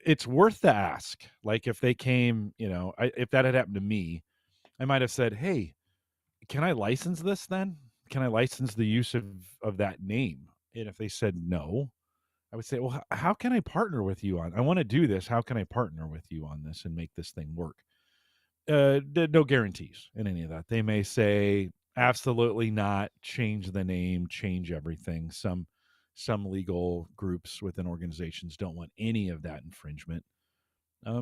[SPEAKER 3] it's worth the ask. Like if they came, if that had happened to me, I might have said, hey, can I license this then? Can I license the use of that name? And if they said no, I would say, well, how can I partner with you on? I want to do this. How can I partner with you on this and make this thing work? No guarantees in any of that. They may say absolutely not, change the name, change everything. Some legal groups within organizations don't want any of that infringement.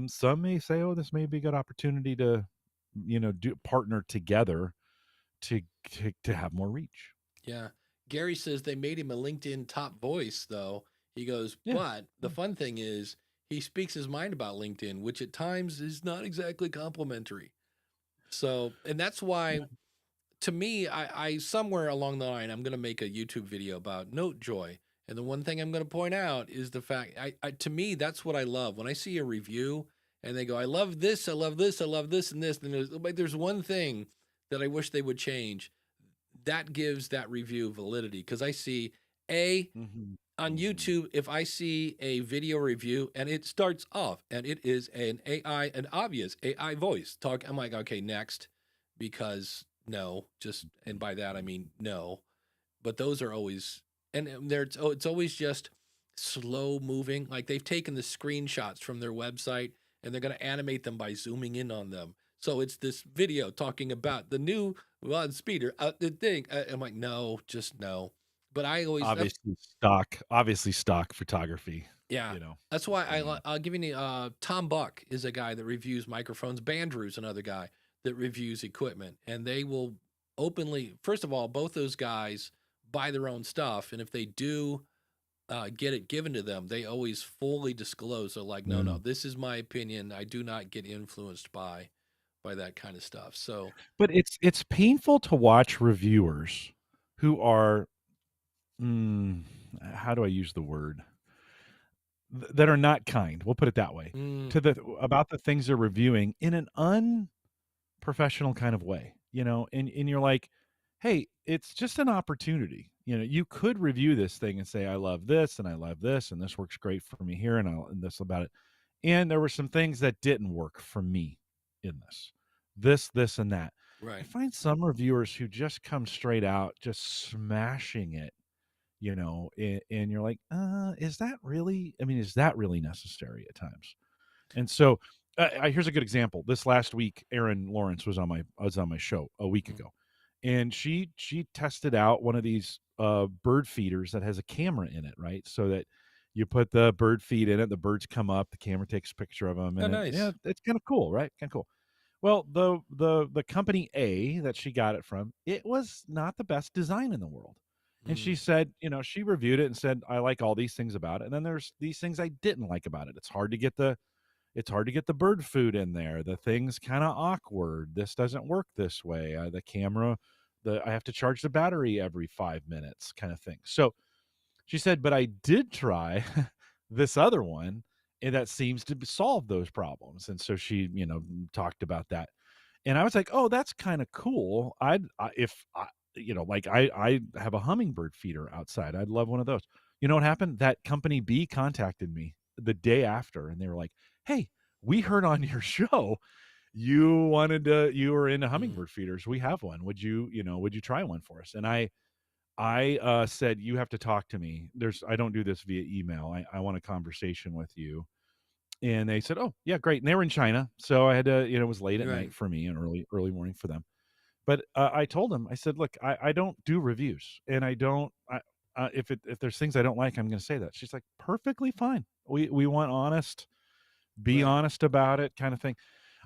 [SPEAKER 3] Some may say, oh, this may be a good opportunity to, do partner together to to have more reach.
[SPEAKER 1] Yeah. Gary says they made him a LinkedIn top voice, though. He goes,
[SPEAKER 3] Yeah.
[SPEAKER 1] but the fun thing is he speaks his mind about LinkedIn, which at times is not exactly complimentary. So, and that's why, to me, I somewhere along the line, I'm going to make a YouTube video about NoteJoy. And the one thing I'm going to point out is the fact, to me, that's what I love. When I see a review and they go, I love this, I love this, I love this, and this, and there's one thing that I wish they would change that gives that review validity. Because I see on YouTube, if I see a video review and it starts off and it is an obvious AI voice talk, I'm like, okay, next, because no, and by that I mean no. But those are always, and it's always just slow moving. Like they've taken the screenshots from their website and they're going to animate them by zooming in on them. So it's this video talking about the new speeder, the thing. I'm like, no, just no. But I always,
[SPEAKER 3] obviously stock photography.
[SPEAKER 1] yeah, that's why I'll give you Tom Buck is a guy that reviews microphones. Bandrew's another guy that reviews equipment, and they will openly, first of all, both those guys buy their own stuff, and if they do get it given to them, they always fully disclose. They're like, no, this is my opinion. I do not get influenced by that kind of stuff. So,
[SPEAKER 3] but it's painful to watch reviewers who are, how do I use the word? That are not kind. We'll put it that way about the things they're reviewing in an unprofessional kind of way, and you're like, hey, it's just an opportunity. You could review this thing and say, I love this and I love this and this works great for me here and this about it. And there were some things that didn't work for me in this and that.
[SPEAKER 1] right.
[SPEAKER 3] I find some reviewers who just come straight out, just smashing it, and you're like, is that really necessary at times? And so here's a good example. This last week, Erin Lawrence was on my show a week ago, and she tested out one of these bird feeders that has a camera in it, right? So that you put the bird feed in it, the birds come up, the camera takes a picture of them, and
[SPEAKER 1] nice.
[SPEAKER 3] it's kind of cool, right? Kind of cool. Well, the company A that she got it from, it was not the best design in the world. And she said, she reviewed it and said, I like all these things about it. And then there's these things I didn't like about it. It's hard to get the bird food in there. The thing's kind of awkward. This doesn't work this way. The camera, I have to charge the battery every 5 minutes, kind of thing. So she said, but I did try this other one, and that seems to solve those problems. And so she, talked about that. And I was like, oh, that's kind of cool. I have a hummingbird feeder outside. I'd love one of those. You know what happened? That company B contacted me the day after, and they were like, hey, we heard on your show you were into hummingbird feeders. We have one. Would you try one for us? And I said, you have to talk to me. I don't do this via email. I want a conversation with you. And they said, oh yeah, great. And they were in China. So I had to, it was late at night for me and early morning for them. But I told him, I said, look, I don't do reviews, and I don't. If there's things I don't like, I'm going to say that. She's like, perfectly fine. We want honest, be honest about it, kind of thing.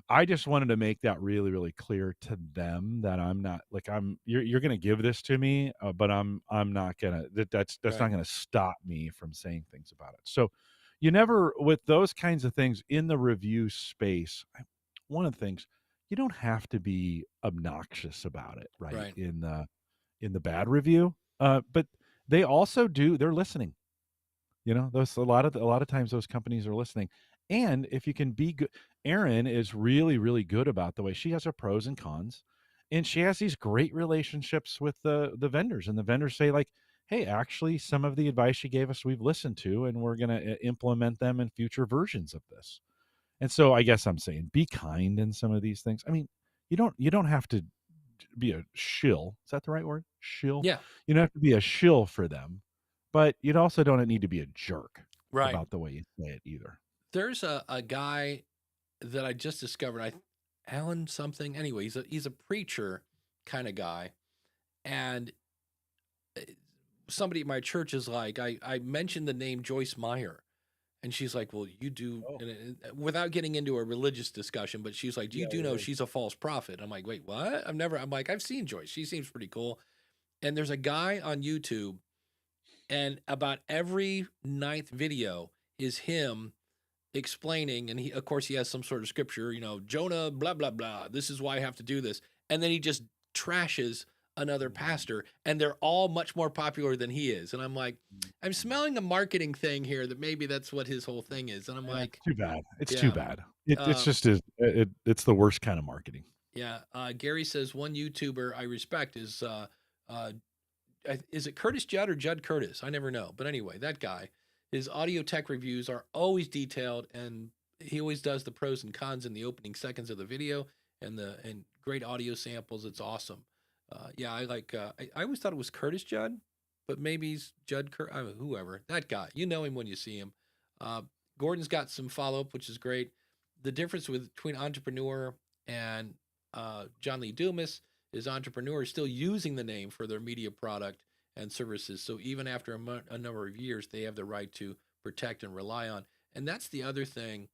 [SPEAKER 3] I just wanted to make that really, really clear to them that I'm not like you're going to give this to me, but I'm not gonna. That's not going to stop me from saying things about it. So, you never, with those kinds of things in the review space. One of the things, you don't have to be obnoxious about it, right? In the bad review, but they also they're listening. Those a lot of times those companies are listening, and if you can be good, Erin is really, really good about the way she has her pros and cons, and she has these great relationships with the vendors, and the vendors say like, hey, actually, some of the advice you gave us we've listened to, and we're going to implement them in future versions of this. And so I guess I'm saying be kind in some of these things. I mean, you don't have to be a shill. Is that the right word? Shill?
[SPEAKER 1] Yeah.
[SPEAKER 3] You don't have to be a shill for them. but you also don't need to be a jerk
[SPEAKER 1] Right.
[SPEAKER 3] about the way you say it either.
[SPEAKER 1] There's a guy that I just discovered, Alan something. Anyway, he's a preacher kind of guy, and somebody at my church is like, I mentioned the name Joyce Meyer, and she's like, well, you do, without getting into a religious discussion, but she's like, do you know she's a false prophet? I'm like, wait, what? I'm like, I've seen Joyce. She seems pretty cool. And there's a guy on YouTube, and about every 9th video is him explaining, and of course he has some sort of scripture, Jonah, blah, blah, blah. This is why I have to do this. And then he just trashes another pastor, and they're all much more popular than he is. And I'm like, I'm smelling a marketing thing here that maybe that's what his whole thing is. And I'm like,
[SPEAKER 3] too bad. It's too bad. It's just it's the worst kind of marketing.
[SPEAKER 1] Yeah. Gary says one YouTuber I respect is it Curtis Judd or Judd Curtis? I never know. But anyway, that guy, his audio tech reviews are always detailed, and he always does the pros and cons in the opening seconds of the video, and great audio samples. It's awesome. Yeah, I like. I always thought it was Curtis Judd, but maybe he's Judd whoever that guy. You know him when you see him. Gordon's got some follow up, which is great. The difference between Entrepreneur and John Lee Dumas is Entrepreneur is still using the name for their media product and services. So even after a number of years, they have the right to protect and rely on. And that's the other thing.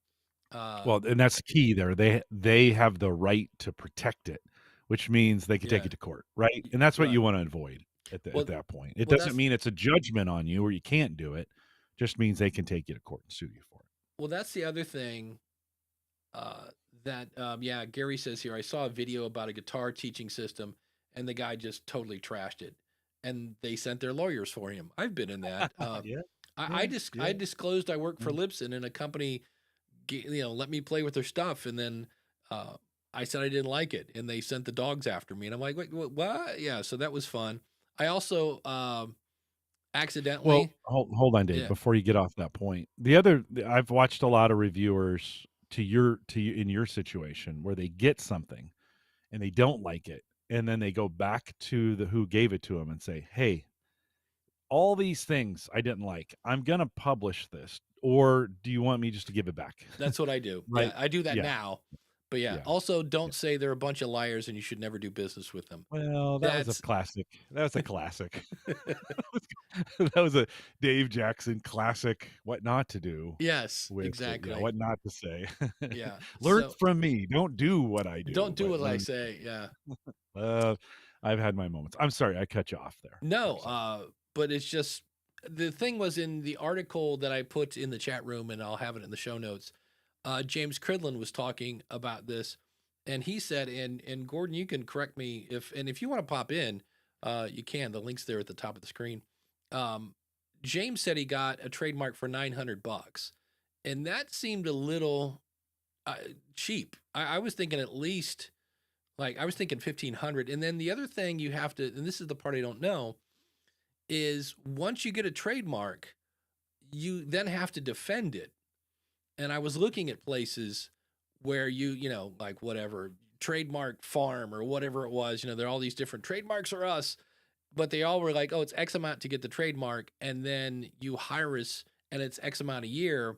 [SPEAKER 3] Well, and that's the key there. They have the right to protect it, which means they can take it to court, right? And that's what you want to avoid at that point. It doesn't mean it's a judgment on you or you can't do it. Just means they can take you to court and sue you for it.
[SPEAKER 1] Well, that's the other thing Gary says here, I saw a video about a guitar teaching system, and the guy just totally trashed it. And they sent their lawyers for him. I've been in that. I disclosed I work for Libsyn, and a company, let me play with their stuff. And then I said I didn't like it, and they sent the dogs after me. And I'm like, wait, what? Yeah, so that was fun. I also accidentally.
[SPEAKER 3] Well, hold on, Dave. Before you get off that point, I've watched a lot of reviewers to you in your situation where they get something and they don't like it, and then they go back to who gave it to them and say, hey, all these things I didn't like, I'm gonna publish this, or do you want me just to give it back?
[SPEAKER 1] That's what I do. Right? I do that now. But also don't say they're a bunch of liars and you should never do business with them.
[SPEAKER 3] Well, that was a classic. That was a Dave Jackson classic. What not to do?
[SPEAKER 1] Yes, exactly.
[SPEAKER 3] What not to say?
[SPEAKER 1] Yeah.
[SPEAKER 3] Learn from me. Don't do what I do.
[SPEAKER 1] Don't do what I say. Yeah.
[SPEAKER 3] I've had my moments. I'm sorry, I cut you off there.
[SPEAKER 1] No, but it's just the thing was in the article that I put in the chat room, and I'll have it in the show notes. James Cridlin was talking about this, and he said, and Gordon, you can correct me if you want to pop in, you can. The link's there at the top of the screen. James said he got a trademark for $900, and that seemed a little cheap. I was thinking at least, I was thinking $1,500. And then the other thing you have to, and this is the part I don't know, is once you get a trademark, you then have to defend it. And I was looking at places where whatever, trademark farm or whatever it was, there are all these different trademarks are us, but they all were like, oh, it's X amount to get the trademark. And then you hire us and it's X amount a year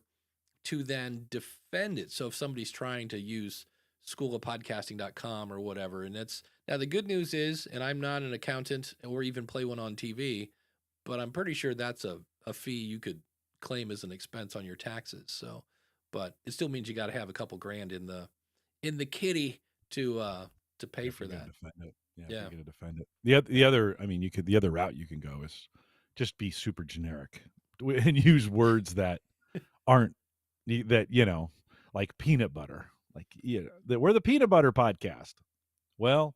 [SPEAKER 1] to then defend it. So if somebody's trying to use schoolofpodcasting.com or whatever, and now the good news is, and I'm not an accountant or even play one on TV, but I'm pretty sure that's a fee you could claim as an expense on your taxes. So, but it still means you got to have a couple grand in the kitty to pay for that.
[SPEAKER 3] Defend it. Yeah, you're gonna defend it. The other route you can go is just be super generic and use words that aren't like peanut butter. We're the peanut butter podcast. Well,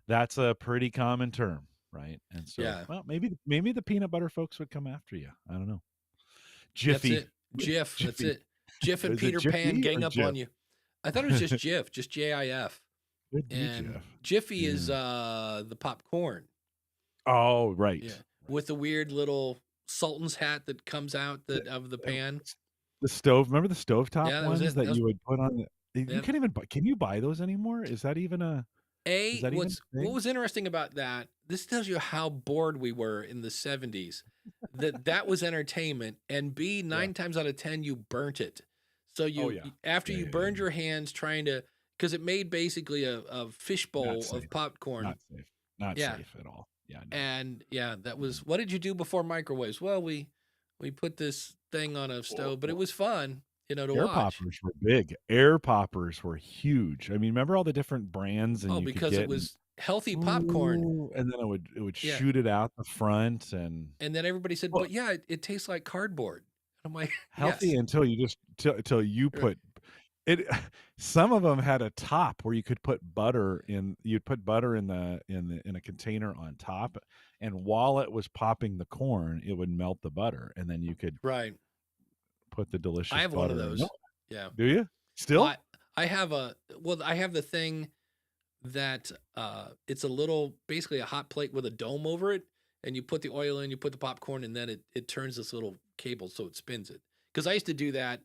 [SPEAKER 3] that's a pretty common term, right? And so, well, maybe the peanut butter folks would come after you. I don't know. Jiffy,
[SPEAKER 1] that's it. Jiff, that's it. Jiff and Peter Pan gang up on you. I thought it was just Jiff, just JIF. And Jiffy is the popcorn.
[SPEAKER 3] Oh, right.
[SPEAKER 1] Yeah. With the weird little Sultan's hat that comes out of the pan.
[SPEAKER 3] The stove. Remember the stovetop ones that you would put on? You can't even buy. Can you buy those anymore? Is that even a? Is that even a
[SPEAKER 1] What
[SPEAKER 3] thing?
[SPEAKER 1] was interesting about that, this tells you how bored we were in the 70s, that was entertainment, and B,
[SPEAKER 3] Yeah.
[SPEAKER 1] 9 times out of 10, you burnt it. So
[SPEAKER 3] Oh yeah.
[SPEAKER 1] after
[SPEAKER 3] Yeah,
[SPEAKER 1] you
[SPEAKER 3] yeah, yeah,
[SPEAKER 1] burned
[SPEAKER 3] yeah.
[SPEAKER 1] your hands trying to, because it made basically a
[SPEAKER 3] Not
[SPEAKER 1] fishbowl of
[SPEAKER 3] safe.
[SPEAKER 1] popcorn.
[SPEAKER 3] Not safe. Not
[SPEAKER 1] Yeah.
[SPEAKER 3] safe at all. Yeah, no.
[SPEAKER 1] And yeah, that
[SPEAKER 3] No.
[SPEAKER 1] was, what did you do before microwaves? Well, we put this thing on a
[SPEAKER 3] Well,
[SPEAKER 1] stove, but it was fun, to
[SPEAKER 3] air
[SPEAKER 1] watch.
[SPEAKER 3] poppers were big. Air poppers were huge. I mean, remember all the different brands and
[SPEAKER 1] Oh,
[SPEAKER 3] you could
[SPEAKER 1] because it
[SPEAKER 3] get and
[SPEAKER 1] was healthy popcorn.
[SPEAKER 3] ooh, and then it would
[SPEAKER 1] Yeah.
[SPEAKER 3] shoot it out the front and
[SPEAKER 1] And then everybody said,
[SPEAKER 3] well,
[SPEAKER 1] but yeah, it tastes like cardboard. And I'm like,
[SPEAKER 3] healthy
[SPEAKER 1] yes.
[SPEAKER 3] until you just till you
[SPEAKER 1] Right.
[SPEAKER 3] put it. Some of them had a top where you could put butter in. You'd put butter in a container on top, and while it was popping the corn, it would melt the butter, and then you could
[SPEAKER 1] Right.
[SPEAKER 3] put the
[SPEAKER 1] I
[SPEAKER 3] delicious
[SPEAKER 1] have one of
[SPEAKER 3] butter in.
[SPEAKER 1] those. Yeah.
[SPEAKER 3] Do you
[SPEAKER 1] Well,
[SPEAKER 3] still?
[SPEAKER 1] I have I have the thing that it's a little, basically a hot plate with a dome over it, and you put the oil in, you put the popcorn, and then it turns this little cable so it spins it. Because I used to do that.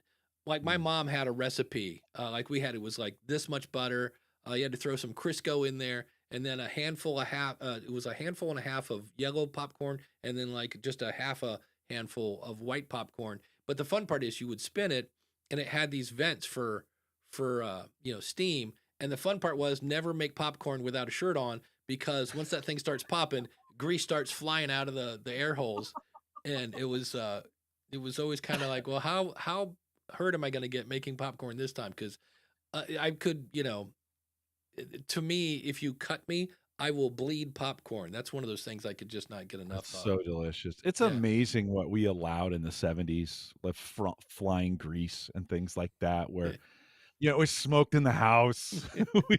[SPEAKER 1] Like my
[SPEAKER 3] Mm.
[SPEAKER 1] mom had a recipe. Like we had, it was like this much butter. You had to throw some Crisco in there, and then a handful of half. It was a handful and a half of yellow popcorn, and then like just a half a handful of white popcorn. But the fun part is you would spin it, and it had these vents for steam. And the fun part was never make popcorn without a shirt on, because once that thing starts popping, grease starts flying out of the air holes, and it was always kind of like, well, how hurt am I going to get making popcorn this time? Because I could, to me, if you cut me, I will bleed popcorn. That's one of those things I could just not get
[SPEAKER 3] It's
[SPEAKER 1] enough of.
[SPEAKER 3] so delicious. It's
[SPEAKER 1] Yeah.
[SPEAKER 3] amazing what we allowed in the 70s, like flying grease and things like that, where it was smoked in the house. We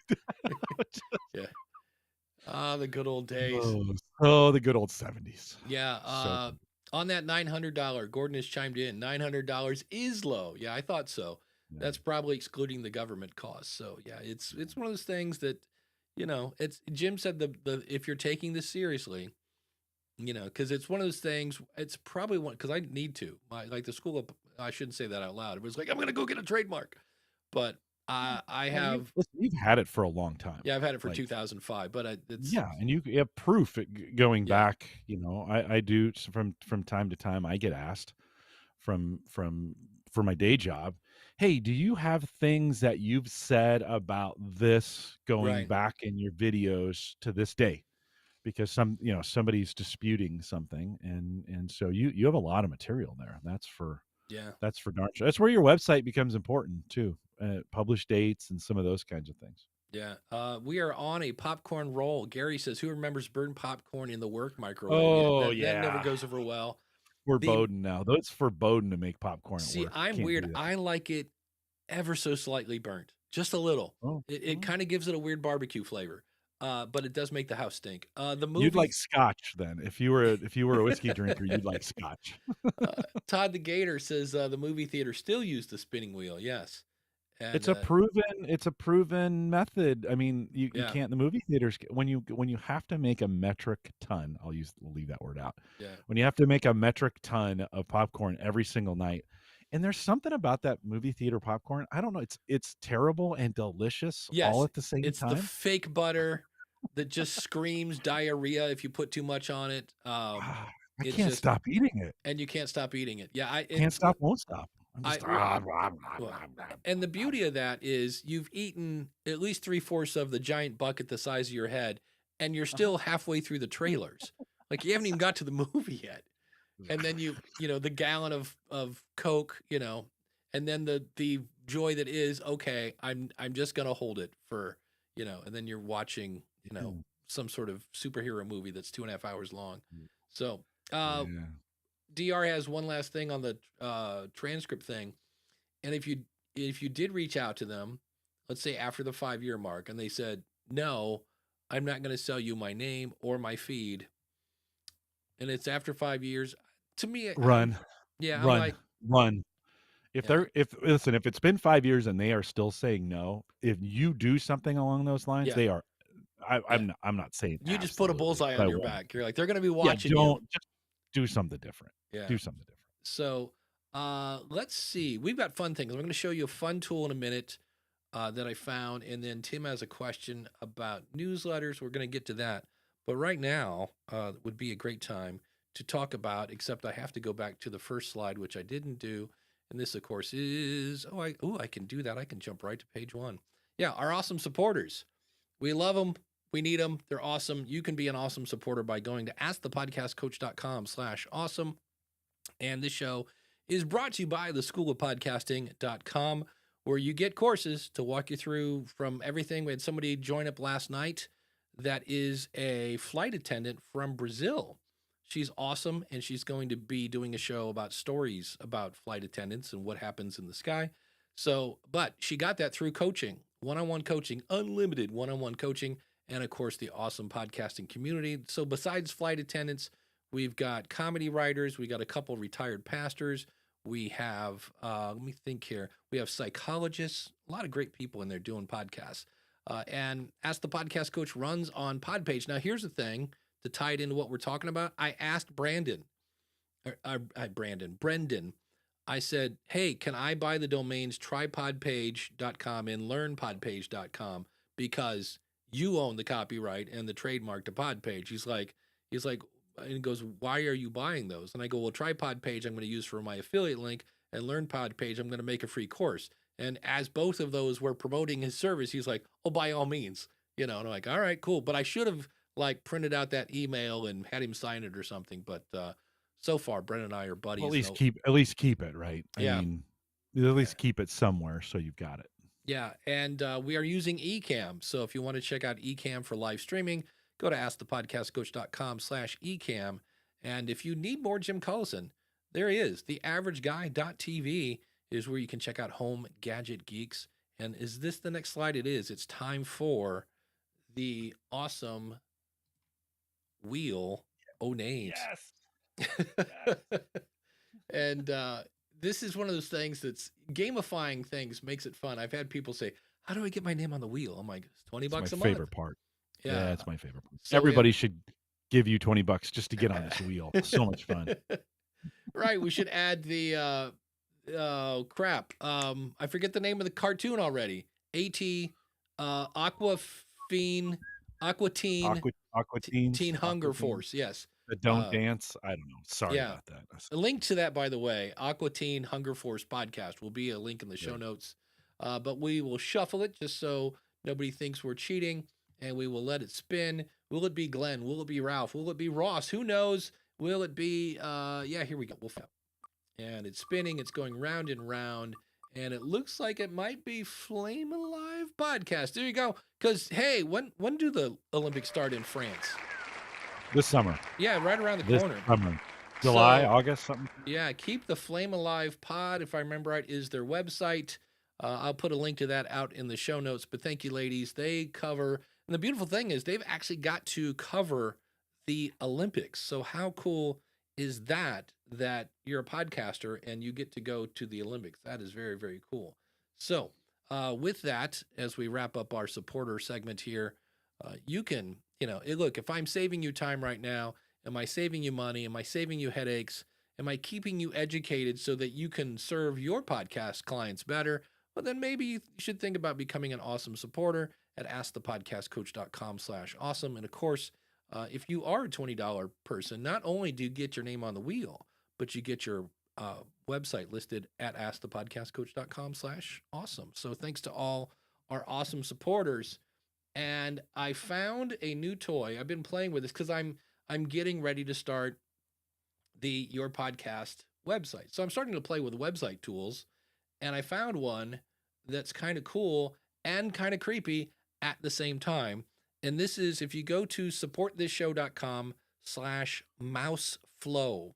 [SPEAKER 1] Yeah. Ah, the good old days.
[SPEAKER 3] the good old 70s.
[SPEAKER 1] Yeah.
[SPEAKER 3] So good.
[SPEAKER 1] On that $900, Gordon has chimed in. $900 is low. Yeah, I thought so.
[SPEAKER 3] Yeah.
[SPEAKER 1] That's probably excluding the government costs. So yeah, it's one of those things that, it's, Jim said, the if you're taking this seriously, because it's one of those things. It's probably one, because I need to. Like the school of, I shouldn't say that out loud. It was like, I'm gonna go get a trademark, but I
[SPEAKER 3] Well,
[SPEAKER 1] have.
[SPEAKER 3] you've had it for a long time.
[SPEAKER 1] Yeah, I've had it for
[SPEAKER 3] Like,
[SPEAKER 1] 2005, but it's
[SPEAKER 3] yeah, and you have proof going
[SPEAKER 1] yeah.
[SPEAKER 3] back. I do from time to time. I get asked for my day job, hey, do you have things that you've said about this going
[SPEAKER 1] Right.
[SPEAKER 3] back in your videos to this day? Because somebody's disputing something, and so you have a lot of material there. That's for
[SPEAKER 1] Yeah.
[SPEAKER 3] darn sure. That's where your website becomes important too. Publish dates and some of those kinds of things.
[SPEAKER 1] Yeah. We are on a popcorn roll. Gary says, who remembers burned popcorn in the work microwave?
[SPEAKER 3] Oh
[SPEAKER 1] That never
[SPEAKER 3] yeah,
[SPEAKER 1] goes over well.
[SPEAKER 3] foreboding now. That's foreboding to make popcorn at
[SPEAKER 1] See,
[SPEAKER 3] work.
[SPEAKER 1] I'm
[SPEAKER 3] Can't
[SPEAKER 1] weird.
[SPEAKER 3] do that.
[SPEAKER 1] I like it ever so slightly burnt, just a little.
[SPEAKER 3] Oh,
[SPEAKER 1] It kind of gives it a weird barbecue flavor, but it does make the house stink. The
[SPEAKER 3] you'd
[SPEAKER 1] movie,
[SPEAKER 3] like scotch then. If you were a whiskey drinker, you'd like scotch.
[SPEAKER 1] Todd the Gator says the movie theater still used the spinning wheel. Yes. And
[SPEAKER 3] It's a proven method. I mean, you
[SPEAKER 1] Yeah.
[SPEAKER 3] can't, the movie theaters, when you have to make a metric ton, we'll leave that word out.
[SPEAKER 1] Yeah.
[SPEAKER 3] When you have to make a metric ton of popcorn every single night, and there's something about that movie theater popcorn. I don't know. It's terrible and delicious
[SPEAKER 1] Yes,
[SPEAKER 3] all at the same
[SPEAKER 1] it's the
[SPEAKER 3] time.
[SPEAKER 1] fake butter that just screams diarrhea if you put too much on it.
[SPEAKER 3] I
[SPEAKER 1] It's
[SPEAKER 3] can't
[SPEAKER 1] just,
[SPEAKER 3] stop eating it.
[SPEAKER 1] and you can't stop eating it. Yeah,
[SPEAKER 3] Can't stop, won't stop. I'm just
[SPEAKER 1] well, and the beauty of that is you've eaten at least 3/4 of the giant bucket the size of your head, and you're still halfway through the trailers. Like you haven't even got to the movie yet. And then the gallon of Coke, and then the joy that is, okay, I'm just gonna hold it for, and then you're watching, some sort of superhero movie that's 2.5 hours long. So
[SPEAKER 3] yeah.
[SPEAKER 1] DR has one last thing on the transcript thing, and if you did reach out to them, let's say after the 5-year mark, and they said, no, I'm not going to sell you my name or my feed, and it's after 5 years, to me,
[SPEAKER 3] Run.
[SPEAKER 1] I'm like,
[SPEAKER 3] run. If
[SPEAKER 1] yeah,
[SPEAKER 3] if it's been 5 years and they are still saying no, if you do something along those lines,
[SPEAKER 1] Yeah.
[SPEAKER 3] they are. I'm not saying
[SPEAKER 1] you just put a
[SPEAKER 3] absolutely,
[SPEAKER 1] bullseye
[SPEAKER 3] but I
[SPEAKER 1] on your
[SPEAKER 3] won't.
[SPEAKER 1] back. You're like, they're going to be
[SPEAKER 3] Yeah,
[SPEAKER 1] watching you.
[SPEAKER 3] don't just do something different.
[SPEAKER 1] Yeah.
[SPEAKER 3] Do something different.
[SPEAKER 1] So let's see. We've got fun things. I'm going to show you a fun tool in a minute. that I found. And then Tim has a question about newsletters. We're going to get to that. But right now would be a great time to talk about, except I have to go back to the first slide, which I didn't do. And this, of course, is, I can do that. I can jump right to page 1. Yeah, our awesome supporters. We love them. We need them. They're awesome. You can be an awesome supporter by going to askthepodcastcoach.com/awesome. And this show is brought to you by theschoolofpodcasting.com, where you get courses to walk you through from everything. We had somebody join up last night that is a flight attendant from Brazil. She's awesome, and she's going to be doing a show about stories about flight attendants and what happens in the sky. So, but she got that through coaching, one-on-one coaching, unlimited one-on-one coaching, and of course, the awesome podcasting community. So besides flight attendants, we've got comedy writers. We got a couple retired pastors. We have, let me think here. We have psychologists, a lot of great people in there doing podcasts. And Ask the Podcast Coach runs on Podpage. Now, here's the thing to tie it into what we're talking about. I asked Brendan. I said, hey, can I buy the domains trypodpage.com and learnpodpage.com because you own the copyright and the trademark to Podpage? He's like, and he goes, why are you buying those? And I go, well, Podpage I'm going to use for my affiliate link, and Learn Podpage I'm going to make a free course. And as both of those were promoting his service, he's like, oh, by all means, and I'm like, all right, cool. But I should have printed out that email and had him sign it or something. But so far, Brendan and I are buddies.
[SPEAKER 3] Well, at least keep it, right? I mean, at least keep it somewhere so you've got it.
[SPEAKER 1] Yeah, and we are using Ecamm. So if you want to check out Ecamm for live streaming, go to askthepodcastcoach.com/Ecamm. And if you need more Jim Collison, there he is. TheAverageGuy.tv is where you can check out Home Gadget Geeks. And is this the next slide? It is. It's time for the awesome wheel o' names.
[SPEAKER 3] Yes.
[SPEAKER 1] And this is one of those things that's gamifying things makes it fun. I've had people say, how do I get my name on the wheel? I'm like, it's $20 a month.
[SPEAKER 3] My favorite part. Yeah, it's my favorite part.
[SPEAKER 1] So
[SPEAKER 3] everybody should give you $20 just to get on this wheel. So much fun.
[SPEAKER 1] Right. We should add the I forget the name of the cartoon already. Aqua Teen Hunger Force. Yes.
[SPEAKER 3] The Don't Dance. I don't know. Sorry about that.
[SPEAKER 1] A link to that, by the way, Aqua Teen Hunger Force podcast will be a link in the show notes. But we will shuffle it just so nobody thinks we're cheating, and we will let it spin. Will it be Glenn? Will it be Ralph? Will it be Ross? Who knows? Will it be, here we go. And it's spinning. It's going round and round. And it looks like it might be Flame Alive Podcast. There you go. Because, hey, when do the Olympics start in France?
[SPEAKER 3] This summer.
[SPEAKER 1] Yeah, right around the corner.
[SPEAKER 3] Summer. July, August, something.
[SPEAKER 1] Yeah, Keep the Flame Alive Pod, if I remember right, is their website. I'll put a link to that out in the show notes. But thank you, ladies. They cover, and the beautiful thing is they've actually got to cover the Olympics. So how cool is that you're a podcaster and you get to go to the Olympics? That is very, very cool. So with that, as we wrap up our supporter segment here, you can, look, if I'm saving you time right now, am I saving you money? Am I saving you headaches? Am I keeping you educated so that you can serve your podcast clients better? Well, then maybe you should think about becoming an awesome supporter at askthepodcastcoach.com/awesome. And of course, if you are a $20 person, not only do you get your name on the wheel, but you get your website listed at askthepodcastcoach.com/awesome. So thanks to all our awesome supporters. And I found a new toy. I've been playing with this because I'm getting ready to start the Your Podcast website. So I'm starting to play with website tools, and I found one that's kind of cool and kind of creepy at the same time. And this is, if you go to supportthisShow.com/Mouseflow,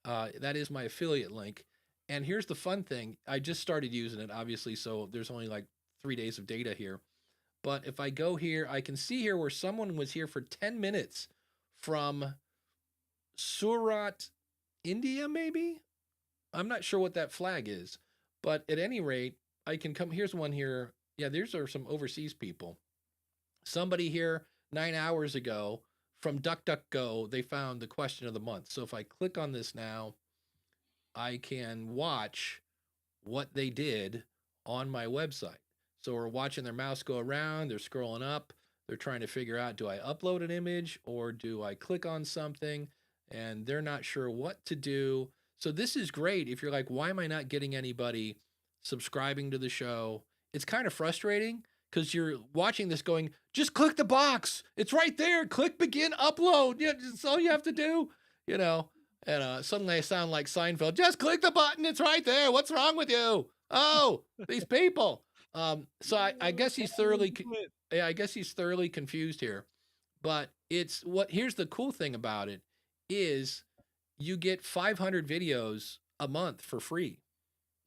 [SPEAKER 1] that is my affiliate link. And here's the fun thing. I just started using it, obviously, so there's only like 3 days of data here. But if I go here, I can see here where someone was here for 10 minutes from Surat, India, maybe? I'm not sure what that flag is. But at any rate, I can come. Here's one here. Yeah, these are some overseas people. Somebody here 9 hours ago from DuckDuckGo, they found the question of the month. So if I click on this now, I can watch what they did on my website. So we're watching their mouse go around, they're scrolling up, they're trying to figure out, do I upload an image or do I click on something? And they're not sure what to do. So this is great if you're like, why am I not getting anybody subscribing to the show? It's kind of frustrating because you're watching this going, just click the box. It's right there. Click begin upload. Yeah, that's all you have to do, you know. And suddenly I sound like Seinfeld. Just click the button. It's right there. What's wrong with you? Oh, these people. So I guess he's thoroughly, I guess he's thoroughly confused here. But it's what, here's the cool thing about it is you get 500 videos a month for free.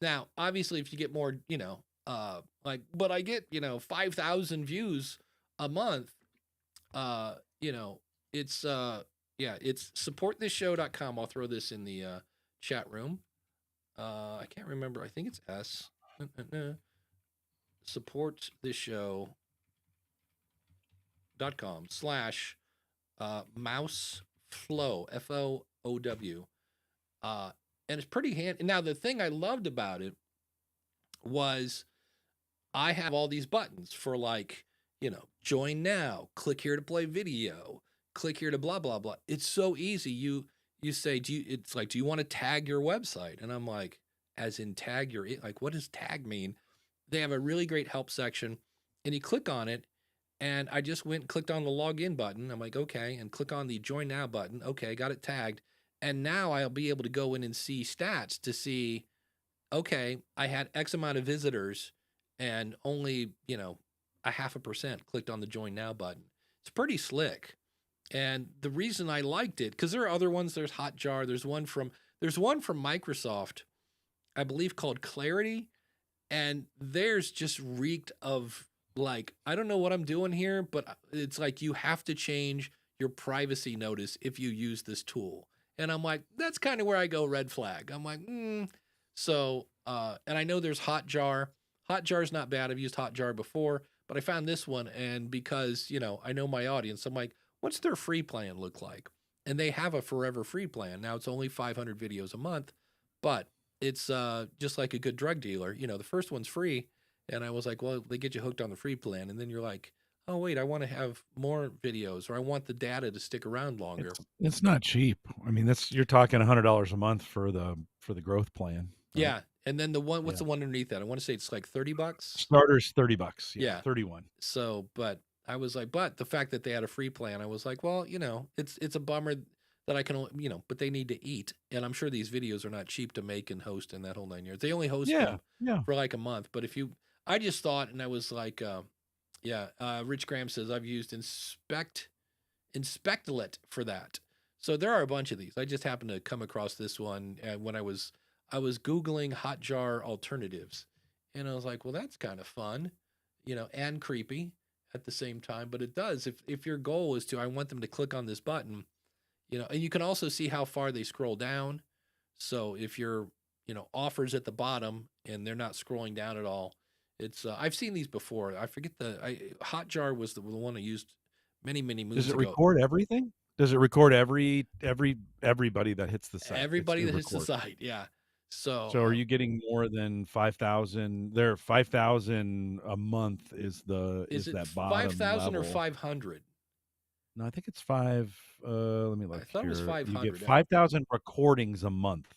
[SPEAKER 1] Now, obviously, if you get more, you know, but I get, you know, 5,000 views a month, you know, it's, yeah, it's supportthishow.com. I'll throw this in the chat room. I can't remember. I think it's S. Supportthishow.com /Mouseflow, FOOW. And it's pretty handy. Now, the thing I loved about it was I have all these buttons for like, you know, join now, click here to play video, click here to blah, blah, blah. It's so easy. You say, it's like, do you want to tag your website? And I'm like, as in tag your, like, what does tag mean? They have a really great help section and you click on it. And I just went and clicked on the login button. I'm like, okay. And click on the join now button. Okay. Got it tagged. And now I'll be able to go in and see stats to see, okay, I had X amount of visitors and only, you know, 0.5% clicked on the join now button. It's pretty slick. And the reason I liked it, because there are other ones, there's Hotjar, there's one from Microsoft, I believe called Clarity. And theirs just reeked of like, I don't know what I'm doing here, but it's like you have to change your privacy notice if you use this tool. And I'm like, that's kind of where I go red flag. I'm like, So, and I know there's Hotjar. Hotjar's not bad. I've used Hotjar before, but I found this one. And because, you know, I know my audience, I'm like, what's their free plan look like? And they have a forever free plan. Now it's only 500 videos a month, but it's just like a good drug dealer. You know, the first one's free. And I was like, well, they get you hooked on the free plan. And then you're like, oh, wait, I want to have more videos or I want the data to stick around longer.
[SPEAKER 3] It's not cheap. I mean, you're talking $100 a month for the growth plan. Right?
[SPEAKER 1] Yeah. And then the one, what's the one underneath that? I want to say it's like $30.
[SPEAKER 3] Starter's $30. Yeah. 31.
[SPEAKER 1] So, but I was like, but the fact that they had a free plan, I was like, well, you know, it's a bummer that I can, you know, but they need to eat. And I'm sure these videos are not cheap to make and host in that whole 9 years. They only host them for like a month. But I just thought, and I was like, Rich Graham says I've used Inspectlet for that. So there are a bunch of these. I just happened to come across this one when I was Googling Hotjar alternatives. And I was like, well, that's kind of fun, you know, and creepy at the same time. But it does, if your goal is I want them to click on this button, you know, and you can also see how far they scroll down. So if you're, you know, offers at the bottom and they're not scrolling down at all, it's I've seen these before. I forget Hotjar was the one I used many moons ago.
[SPEAKER 3] Does it record everything? Does it record everybody that hits the site?
[SPEAKER 1] Everybody that hits the site, yeah. So
[SPEAKER 3] are you getting more than 5,000? There, 5,000 a month is that bottom
[SPEAKER 1] 5,000 or
[SPEAKER 3] level.
[SPEAKER 1] 500?
[SPEAKER 3] No, I think it's 5. Let me look.
[SPEAKER 1] I thought
[SPEAKER 3] here.
[SPEAKER 1] It was 500.
[SPEAKER 3] You get 5,000 recordings a month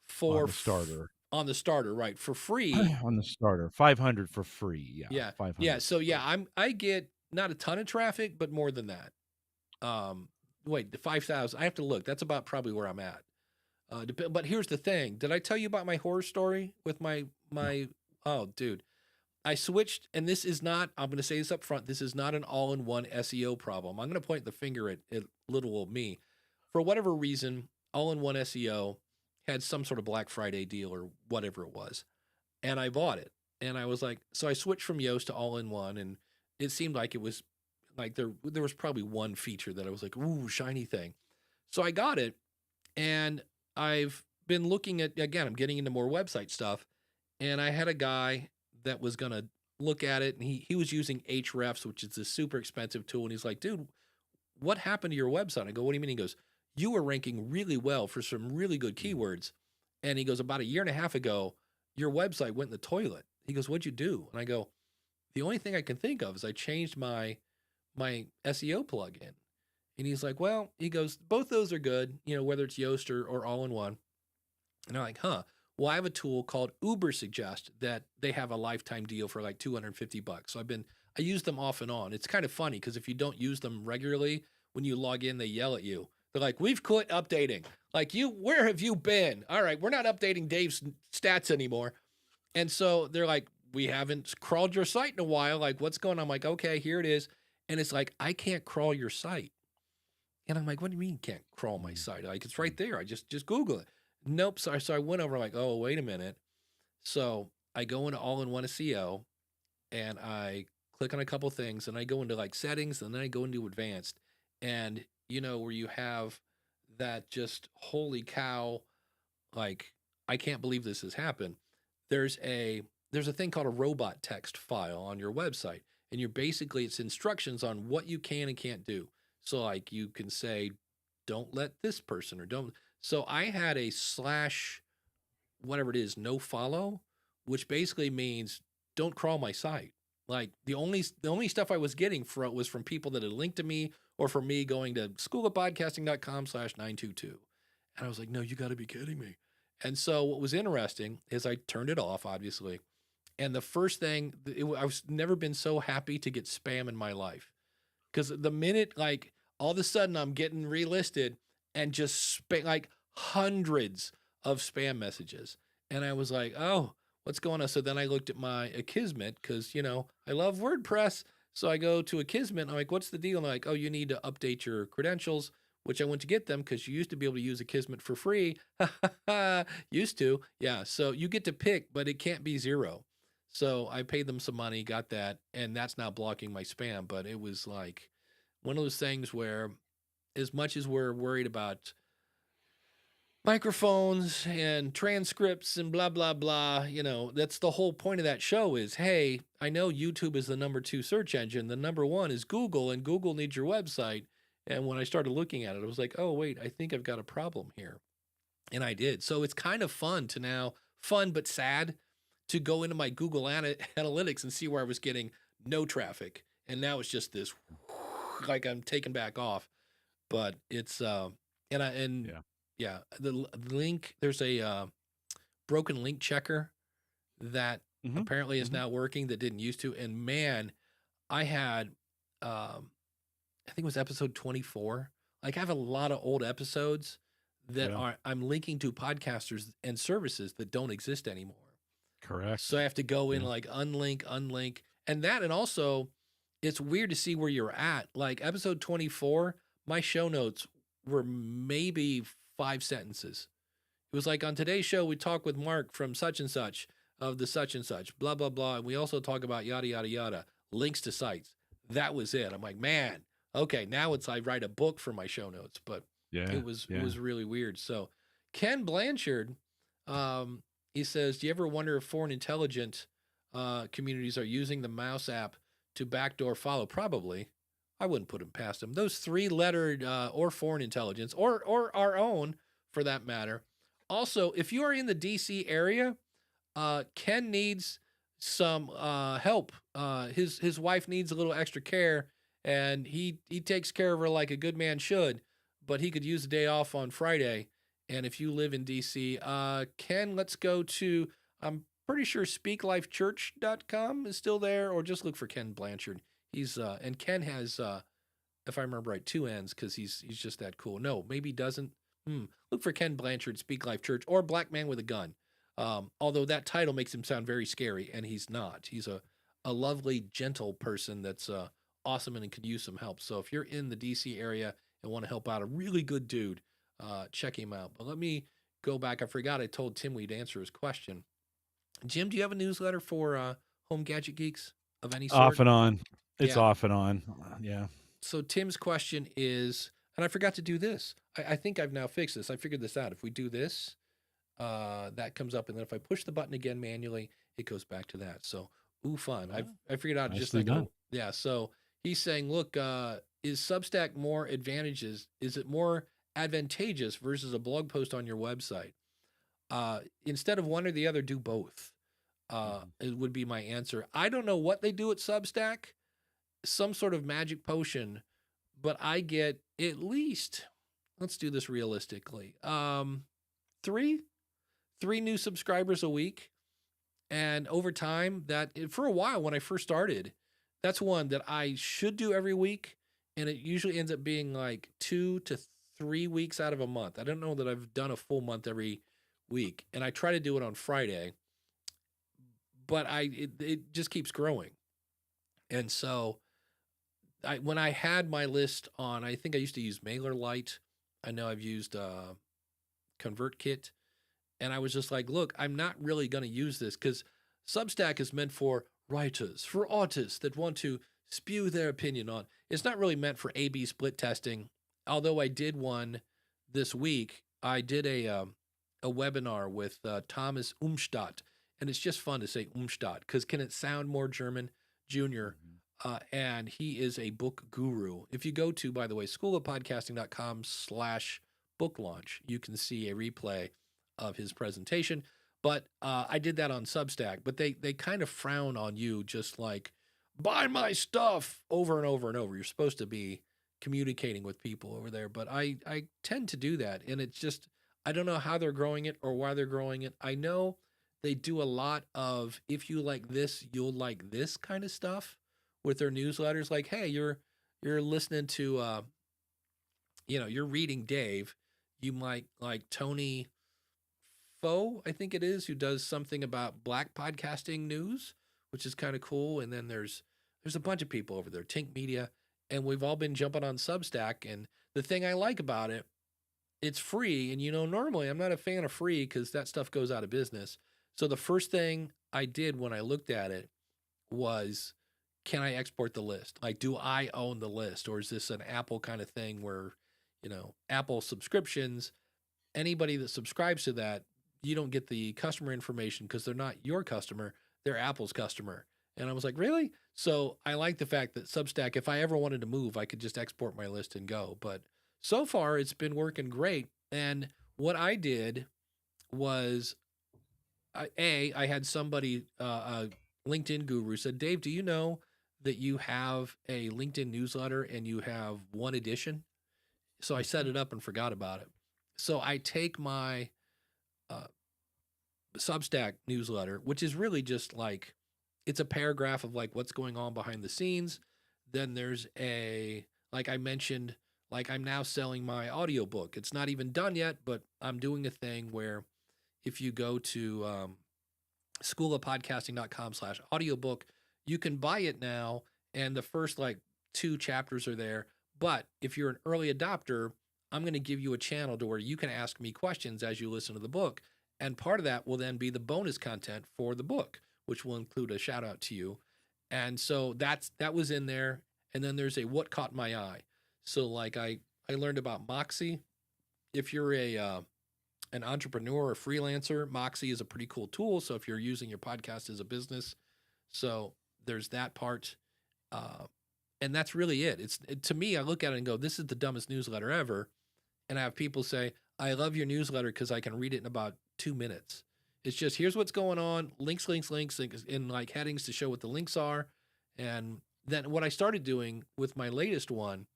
[SPEAKER 1] for
[SPEAKER 3] on the starter.
[SPEAKER 1] On the starter, right? For free.
[SPEAKER 3] On the starter, 500 for free. Yeah.
[SPEAKER 1] Yeah.
[SPEAKER 3] 500.
[SPEAKER 1] Yeah. So yeah, I get not a ton of traffic, but more than that. Wait, the 5,000. I have to look. That's about probably where I'm at. But here's the thing. Did I tell you about my horror story with my? Oh, dude, I switched, and this is not. I'm going to say this up front. This is not an all-in-one SEO problem. I'm going to point the finger at little old me. For whatever reason, all-in-one SEO had some sort of Black Friday deal or whatever it was, and I bought it. And I was like, so I switched from Yoast to all-in-one, and it seemed like it was like there was probably one feature that I was like, ooh, shiny thing. So I got it, and I've been looking at, again, I'm getting into more website stuff, and I had a guy that was going to look at it, and he was using Hrefs, which is a super expensive tool, and he's like, dude, what happened to your website? I go, what do you mean? He goes, you were ranking really well for some really good keywords. And he goes, about 1.5 years ago, your website went in the toilet. He goes, what'd you do? And I go, the only thing I can think of is I changed my SEO plugin. And he's like, well, he goes, both those are good, whether it's Yoast or all in one. And I'm like, huh. Well, I have a tool called Uber Suggest that they have a lifetime deal for like $250. So I use them off and on. It's kind of funny because if you don't use them regularly, when you log in, they yell at you. They're like, we've quit updating. Like, where have you been? All right, we're not updating Dave's stats anymore. And so they're like, we haven't crawled your site in a while. Like, what's going on? I'm like, okay, here it is. And it's like, I can't crawl your site. And I'm like, what do you mean you can't crawl my site? Like, it's right there. I just Google it. Nope. So I went over like, oh, wait a minute. So I go into all-in-one SEO and I click on a couple things and I go into like settings and then I go into advanced. And, where you have that just holy cow, like, I can't believe this has happened. There's a thing called a robot text file on your website. And it's instructions on what you can and can't do. So like you can say, don't let this person or don't. So I had a / whatever it is, no follow, which basically means don't crawl my site. Like the only stuff I was getting was from people that had linked to me or from me going to schoolofpodcasting.com/922. And I was like, no, you got to be kidding me. And so what was interesting is I turned it off, obviously. And the first thing, I've never been so happy to get spam in my life. Because the minute, like, all of a sudden I'm getting relisted and just like hundreds of spam messages. And I was like, oh, what's going on? So then I looked at my Akismet because, I love WordPress. So I go to Akismet and I'm like, what's the deal? And they're like, oh, you need to update your credentials, which I went to get them because you used to be able to use Akismet for free. Used to. Yeah. So you get to pick, but it can't be 0. So I paid them some money, got that, and that's not blocking my spam. But it was like one of those things where as much as we're worried about microphones and transcripts and blah, blah, blah, that's the whole point of that show is, hey, I know YouTube is the number 2 search engine. The number 1 is Google, and Google needs your website. And when I started looking at it, I was like, oh, wait, I think I've got a problem here. And I did. So it's kind of fun but sad to go into my Google Analytics and see where I was getting no traffic. And now it's just this, like I'm taken back off. But it's, the link, there's a broken link checker that apparently is now working that didn't used to. And man, I had, I think it was episode 24. Like I have a lot of old episodes that I'm linking to podcasters and services that don't exist anymore.
[SPEAKER 3] Correct.
[SPEAKER 1] So I have to go in like unlink. And also it's weird to see where you're at. Like episode 24, my show notes were maybe 5 sentences. It was like on today's show, we talk with Mark from such and such of the such and such, blah, blah, blah. And we also talk about yada, yada, yada, links to sites. That was it. I'm like, man, okay, now it's I write a book for my show notes, but it was really weird. So Ken Blanchard, he says, do you ever wonder if foreign intelligence communities are using the mouse app to backdoor follow? Probably. I wouldn't put them past them. Those 3-lettered or foreign intelligence or our own for that matter. Also, if you are in the DC area, Ken needs some help. His wife needs a little extra care, and he takes care of her like a good man should, but he could use a day off on Friday. And if you live in DC, Ken, let's go to, I'm pretty sure speaklifechurch.com is still there, or just look for Ken Blanchard. He's, and Ken has, if I remember right, 2 N's because he's just that cool. No, maybe he doesn't. Look for Ken Blanchard, Speak Life Church, or Black Man with a Gun. Although that title makes him sound very scary, and he's not. He's a lovely, gentle person that's awesome and can use some help. So if you're in the DC area and want to help out a really good dude, check him out. But let me go back. I forgot I told Tim we'd answer his question. Jim, do you have a newsletter for Home Gadget Geeks of any sort?
[SPEAKER 3] Off and on. It's off and on. Yeah.
[SPEAKER 1] So Tim's question is, and I forgot to do this. I think I've now fixed this. I figured this out. If we do this, that comes up. And then if I push the button again manually, it goes back to that. So, fun. I figured out just like, yeah. So he's saying, look, is Substack more advantages? Is it more advantageous versus a blog post on your website? Instead of one or the other, do both. It would be my answer. I don't know what they do at Substack, some sort of magic potion, but I get at least, let's do this realistically, three new subscribers a week. And over time, for a while when I first started, that's one that I should do every week. And it usually ends up being like 2 to 3 weeks out of a month. I don't know that I've done a full month every week. And I try to do it on Friday, but it just keeps growing. And so when I had my list on, I think I used to use MailerLite. I know I've used ConvertKit. And I was just like, look, I'm not really going to use this because Substack is meant for writers, for artists that want to spew their opinion on. It's not really meant for A/B split testing. Although I did one this week. I did a webinar with Thomas Umstadt, and it's just fun to say Umstadt because can it sound more German? Junior. And he is a book guru. If you go to, by the way, schoolofpodcasting.com/book launch, you can see a replay of his presentation. But I did that on Substack, but they kind of frown on you just like, buy my stuff over and over and over. You're supposed to be communicating with people over there, but I tend to do that. And it's just, I don't know how they're growing it or why they're growing it. I know they do a lot of, if you like this, you'll like this kind of stuff with their newsletters. Like, hey, you're listening to, you're reading Dave. You might like Tony Foe, I think it is, who does something about Black podcasting news, which is kind of cool. And then there's a bunch of people over there, Tink Media, and we've all been jumping on Substack. And the thing I like about it, it's free. And, normally I'm not a fan of free because that stuff goes out of business. So the first thing I did when I looked at it was, can I export the list? Like, do I own the list? Or is this an Apple kind of thing where, Apple subscriptions, anybody that subscribes to that, you don't get the customer information because they're not your customer, they're Apple's customer. And I was like, really? So I like the fact that Substack, if I ever wanted to move, I could just export my list and go. But so far, it's been working great. And what I did was, I had somebody, a LinkedIn guru said, Dave, do you know that you have a LinkedIn newsletter and you have one edition? So I set it up and forgot about it. So I take my Substack newsletter, which is really just like, it's a paragraph of like what's going on behind the scenes. Then there's like I mentioned, like I'm now selling my audiobook. It's not even done yet, but I'm doing a thing where if you go to schoolofpodcasting.com/audiobook, you can buy it now. And the first like 2 chapters are there. But if you're an early adopter, I'm going to give you a channel to where you can ask me questions as you listen to the book. And part of that will then be the bonus content for the book, which will include a shout out to you. And so that was in there. And then there's a what caught my eye. So like I learned about Moxie. If you're an entrepreneur or freelancer, Moxie is a pretty cool tool. So if you're using your podcast as a business, so there's that part. And that's really it. To me, I look at it and go, this is the dumbest newsletter ever. And I have people say, I love your newsletter because I can read it in about 2 minutes. It's just, here's what's going on, links, in like headings to show what the links are. And then what I started doing with my latest one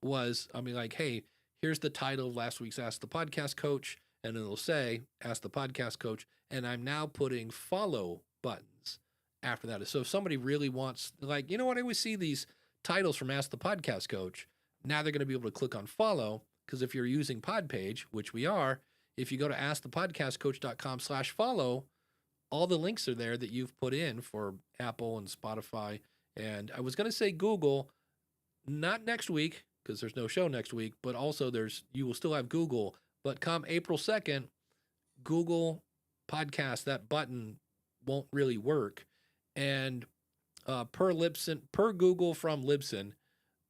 [SPEAKER 1] was, like, hey, here's the title of last week's Ask the Podcast Coach. And it'll say, Ask the Podcast Coach. And I'm now putting follow buttons after that. So if somebody really wants, like, I always see these titles from Ask the Podcast Coach. Now they're going to be able to click on follow, because if you're using Podpage, which we are, if you go to askthepodcastcoach.com/follow, all the links are there that you've put in for Apple and Spotify. And I was going to say Google, not next week, because there's no show next week, but also you will still have Google. But come April 2nd, Google Podcast, that button won't really work. And per Google from Libsyn,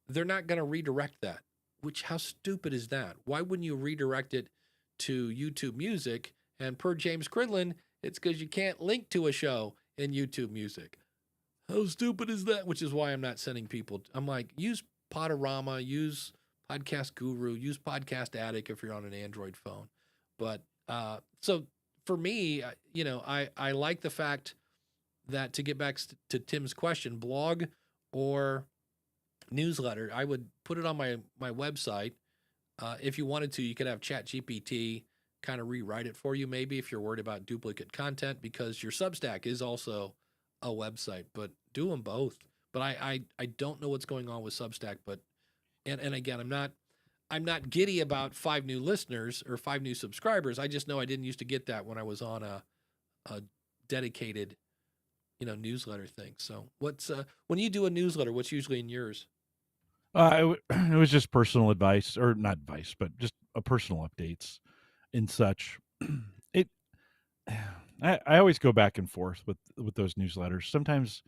[SPEAKER 1] they're not going to redirect that. Which, how stupid is that? Why wouldn't you redirect it to YouTube Music? And per James Cridlin, it's because you can't link to a show in YouTube Music. How stupid is that? Which is why I'm not sending people. I'm like, use Podorama, use Podcast Guru, use Podcast Addict if you're on an Android phone. But so for me, I like the fact that, to get back to Tim's question, blog or newsletter, I would put it on my website. If you wanted to, you could have ChatGPT kind of rewrite it for you, maybe, if you're worried about duplicate content, because your Substack is also a website. But do them both. But I don't know what's going on with Substack. But and again, I'm not giddy about 5 new listeners or 5 new subscribers. I just know I didn't used to get that when I was on a dedicated, newsletter thing. So what's when you do a newsletter, what's usually in yours?
[SPEAKER 3] It was just personal advice, or not advice, but just personal updates and such. It, I always go back and forth with those newsletters. Sometimes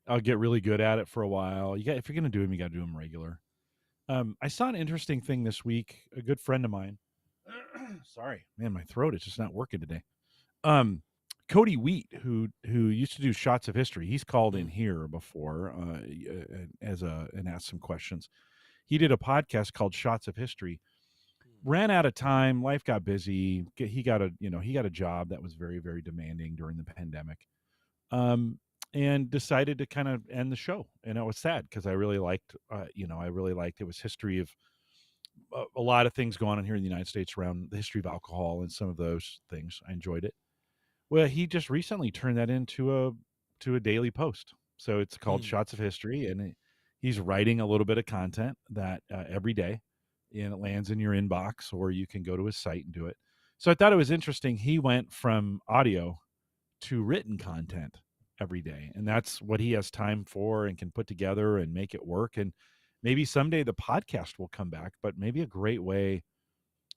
[SPEAKER 3] I'll get really good at it for a while. If you're gonna do them, you got to do them regular. I saw an interesting thing this week. A good friend of mine. Sorry, man, my throat is just not working today. Cody Wheat, who used to do Shots of History, he's called in here before and asked some questions. He did a podcast called Shots of History. Ran out of time, life got busy. He got a job that was very, very demanding during the pandemic. And decided to kind of end the show. And it was sad because I really liked it was history of a lot of things going on here in the United States around the history of alcohol and some of those things. I enjoyed it. Well, he just recently turned that into a daily post. So it's called Shots of History, and he's writing a little bit of content that every day, and it lands in your inbox, or you can go to his site and do it. So I thought it was interesting. He went from audio to written content every day, and that's what he has time for and can put together and make it work. And maybe someday the podcast will come back, but maybe a great way,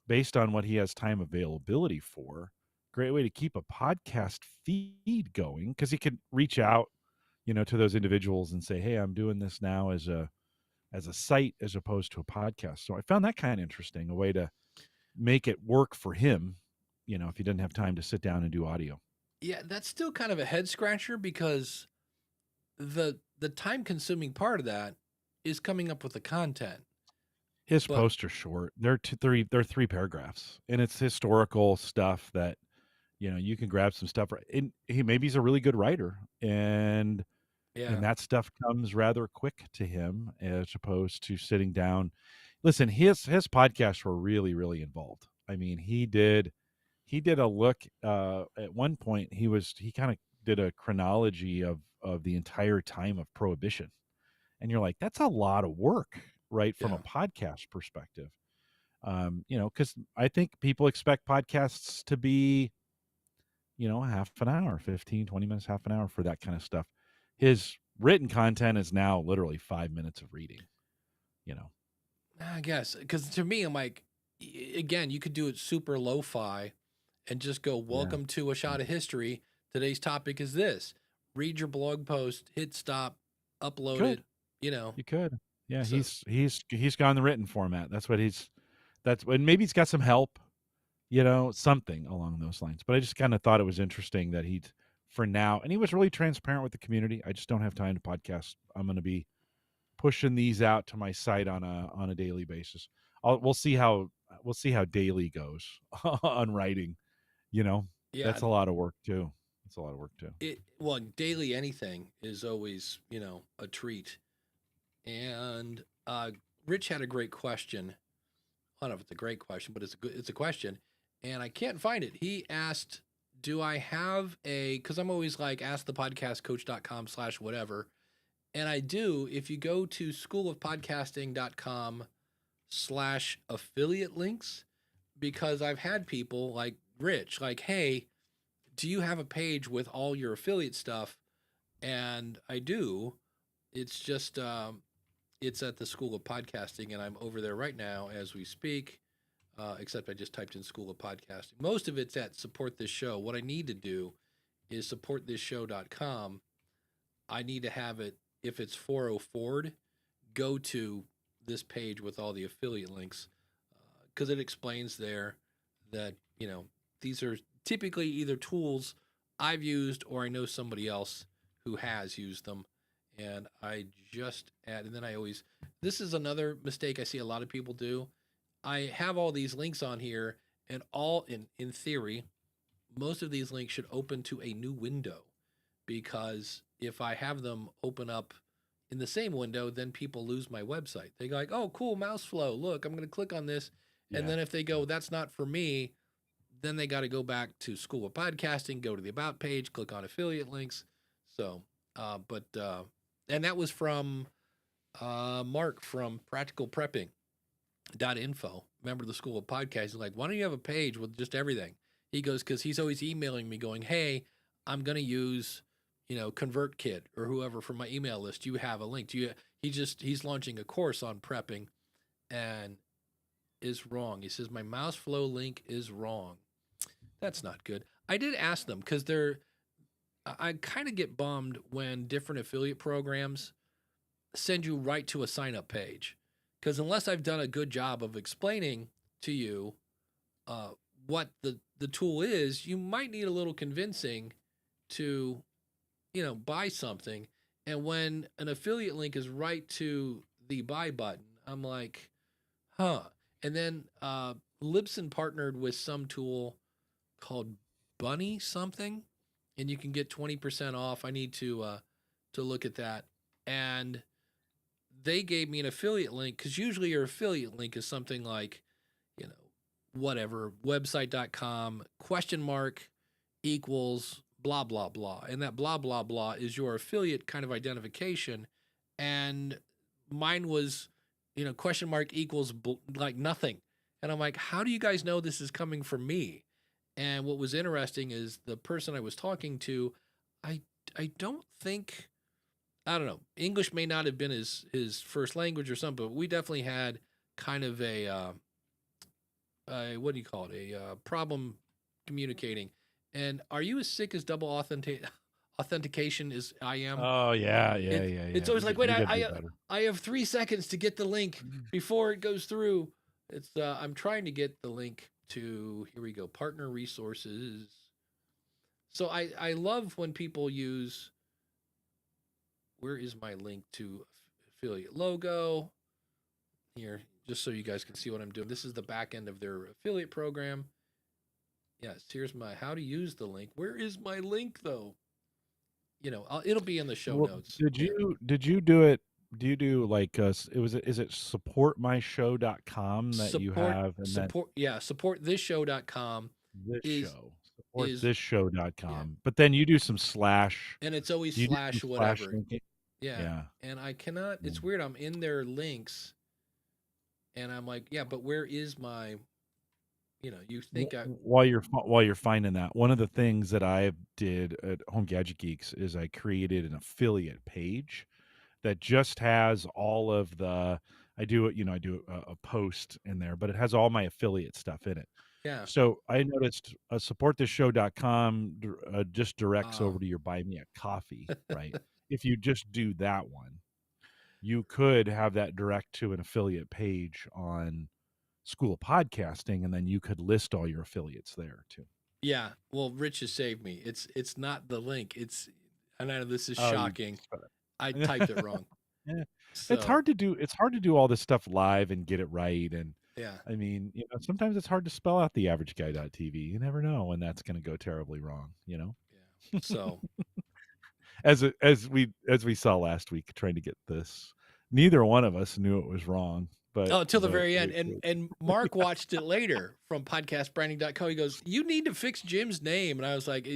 [SPEAKER 3] based on what he has time availability for, great way to keep a podcast feed going, because he could reach out, to those individuals and say, hey, I'm doing this now as a site as opposed to a podcast. So I found that kind of interesting, a way to make it work for him, if he didn't have time to sit down and do audio.
[SPEAKER 1] Yeah, that's still kind of a head scratcher, because the time consuming part of that is coming up with the content.
[SPEAKER 3] His posts are short. They're 3 paragraphs, and it's historical stuff that, you can grab some stuff. And he's a really good writer, and that stuff comes rather quick to him, as opposed to sitting down. Listen, his podcasts were really, really involved. I mean, he did a look at one point. He kind of did a chronology of the entire time of Prohibition, and you're like, that's a lot of work, right? From a podcast perspective. Because I think people expect podcasts to be, half an hour, 15, 20 minutes, half an hour for that kind of stuff. His written content is now literally 5 minutes of reading,
[SPEAKER 1] I guess, because to me, I'm like, again, you could do it super lo-fi and just go, welcome to A Shot of History. Today's topic is this. Read your blog post, hit stop, upload it.
[SPEAKER 3] You could. Yeah,
[SPEAKER 1] So,
[SPEAKER 3] he's gone the written format. And maybe he's got some help, something along those lines. But I just kind of thought it was interesting that for now, and he was really transparent with the community. I just don't have time to podcast. I'm going to be pushing these out to my site on a daily basis. We'll see how daily goes on writing. That's a lot of work too.
[SPEAKER 1] Daily anything is always, a treat. And Rich had a great question. I don't know if it's a great question, but it's a question, and I can't find it. He asked, do I have because I'm always like, askthepodcastcoach.com/whatever. And I do. If you go to schoolofpodcasting.com/affiliate links, because I've had people like Rich, like, hey, do you have a page with all your affiliate stuff? And I do. It's just, it's at the School of Podcasting, and I'm over there right now as we speak, except I just typed in School of Podcasting. Most of it's at Support This Show. What I need to do is supportthisshow.com. I need to have it, if it's 404'd, go to this page with all the affiliate links, because it explains there that, these are typically either tools I've used or I know somebody else who has used them. And I just add, and then this is another mistake I see a lot of people do. I have all these links on here, and all in theory, most of these links should open to a new window. because if I have them open up in the same window, then people lose my website. They go like, oh, cool, Mouseflow. Look, I'm going to click on this. And then if they go, that's not for me, then they got to go back to School of Podcasting, go to the About page, click on affiliate links. So, and that was from Mark from practicalprepping.info, member of the School of Podcasting. He's like, why don't you have a page with just everything? He goes, because he's always emailing me going, hey, I'm going to use, ConvertKit or whoever from my email list. You have a link. He's launching a course on prepping and is wrong. He says, my Mouseflow link is wrong. That's not good. I did ask them because I kind of get bummed when different affiliate programs send you right to a sign up page. Because unless I've done a good job of explaining to you what the tool is, you might need a little convincing to, buy something. And when an affiliate link is right to the buy button, I'm like, huh. And then Libsyn partnered with some tool called Bunny something, and you can get 20% off. I need to look at that. And they gave me an affiliate link, because usually your affiliate link is something like, whatever, website.com, != blah, blah, blah. And that blah, blah, blah is your affiliate kind of identification. And mine was, != like nothing. And I'm like, how do you guys know this is coming from me? And what was interesting is the person I was talking to, I don't think, I don't know, English may not have been his first language or something, but we definitely had kind of a what do you call it? A problem communicating. And are you as sick as double authentication as I am?
[SPEAKER 3] Oh yeah.
[SPEAKER 1] It's always like, wait, I have 3 seconds to get the link before it goes through. It's I'm trying to get the link to, here we go, partner resources. So I love when people use, where is my link to affiliate logo? Here, just so you guys can see what I'm doing. This is the back end of their affiliate program. Yes, here's my how to use the link. Where is my link though? It'll be in the show notes.
[SPEAKER 3] Did you do it? Do you do like is it supportmyshow.com that you have? And
[SPEAKER 1] supportthishow.com.
[SPEAKER 3] Supportthishow.com.
[SPEAKER 1] Yeah.
[SPEAKER 3] But then you do some slash.
[SPEAKER 1] And it's always slash whatever. Yeah. And I cannot, it's weird. I'm in their links and I'm like, yeah, but where is my, you think
[SPEAKER 3] while you're finding that, one of the things that I did at Home Gadget Geeks is I created an affiliate page that just has all of the, I do a post in there, but it has all my affiliate stuff in it.
[SPEAKER 1] Yeah.
[SPEAKER 3] So I noticed supportthishow.com just directs over to your Buy Me a Coffee, right? If you just do that one, you could have that direct to an affiliate page on School of Podcasting, and then you could list all your affiliates there too.
[SPEAKER 1] Yeah. Well, Rich has saved me. It's not the link. I know this is shocking. I typed it wrong.
[SPEAKER 3] Yeah.
[SPEAKER 1] So,
[SPEAKER 3] It's hard to do all this stuff live and get it right. And
[SPEAKER 1] yeah,
[SPEAKER 3] I mean, sometimes it's hard to spell out the average guy.tv. You never know when that's going to go terribly wrong,
[SPEAKER 1] Yeah. So
[SPEAKER 3] as we saw last week, trying to get this, neither one of us knew it was wrong. But
[SPEAKER 1] until the very end. And Mark watched it later from podcastbranding.co. He goes, you need to fix Jim's name. And I was like,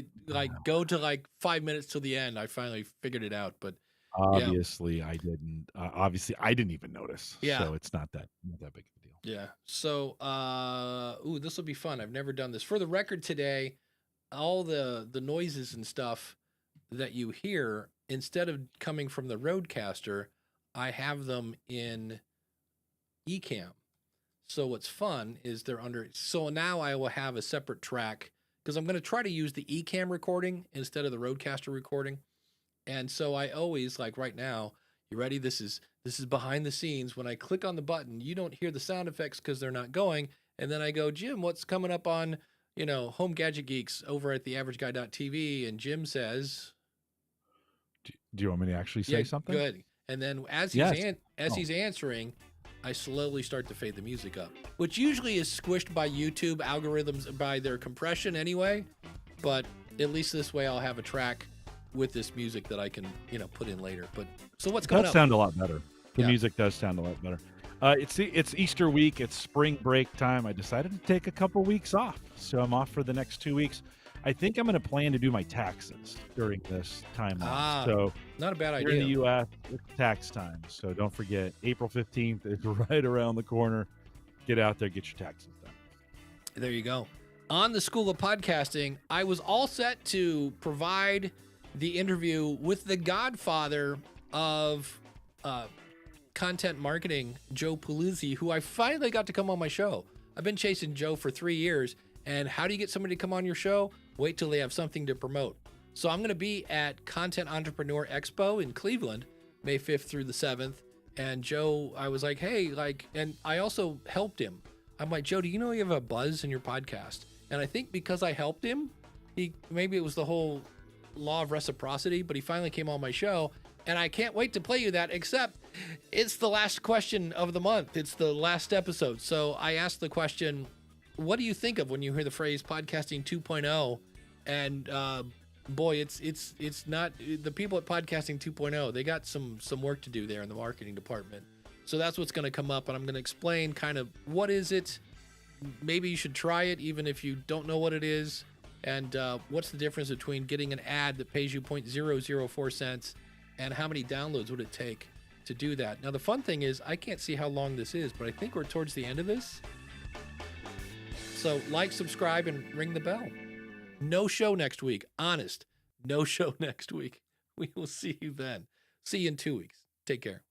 [SPEAKER 1] go to 5 minutes till the end. I finally figured it out. But
[SPEAKER 3] obviously I didn't. Obviously I didn't even notice.
[SPEAKER 1] Yeah.
[SPEAKER 3] So it's not that big of a deal.
[SPEAKER 1] Yeah. So this will be fun. I've never done this. For the record today, all the noises and stuff that you hear, instead of coming from the Rodecaster, I have them in Ecamm. So what's fun is they're under, so now I will have a separate track because I'm going to try to use the Ecamm recording instead of the Rodecaster recording. And so I always, like right now, you ready? This is behind the scenes. When I click on the button, you don't hear the sound effects because they're not going. And then I go, Jim, what's coming up on, Home Gadget Geeks over at theaverageguy.tv? And Jim says,
[SPEAKER 3] do you want me to actually say something?
[SPEAKER 1] Good. And then as he's answering, I slowly start to fade the music up, which usually is squished by YouTube algorithms by their compression anyway. But at least this way I'll have a track with this music that I can, put in later. But so what's
[SPEAKER 3] It
[SPEAKER 1] coming
[SPEAKER 3] does
[SPEAKER 1] up?
[SPEAKER 3] sound a lot better. The
[SPEAKER 1] Yeah.
[SPEAKER 3] music does sound a lot better. It's Easter week. It's spring break time. I decided to take a couple weeks off, so I'm off for the next 2 weeks. I think I'm going to plan to do my taxes during this time off. So
[SPEAKER 1] Not a bad
[SPEAKER 3] here
[SPEAKER 1] idea.
[SPEAKER 3] in the U.S., it's tax time. So don't forget, April 15th is right around the corner. Get out there, get your taxes done.
[SPEAKER 1] There you go. On the School of Podcasting, I was all set to provide the interview with the godfather of content marketing, Joe Pulizzi, who I finally got to come on my show. I've been chasing Joe for 3 years. And how do you get somebody to come on your show? Wait till they have something to promote. So I'm going to be at Content Entrepreneur Expo in Cleveland, May 5th through the 7th. And Joe, I was like, hey, and I also helped him. I'm like, Joe, do you know you have a buzz in your podcast? And I think because I helped him, maybe it was the whole law of reciprocity, but he finally came on my show. And I can't wait to play you that, except it's the last question of the month. It's the last episode. So I asked the question, what do you think of when you hear the phrase podcasting 2.0? And boy, it's not the people at podcasting 2.0. They got some work to do there in the marketing department. So that's what's going to come up, and I'm going to explain kind of what is it. Maybe you should try it even if you don't know what it is, and what's the difference between getting an ad that pays you 0.004 cents and how many downloads would it take to do that. Now the fun thing is I can't see how long this is, but I think we're towards the end of this. So like, subscribe, and ring the bell. No show next week. Honest. No show next week. We will see you then. See you in 2 weeks. Take care.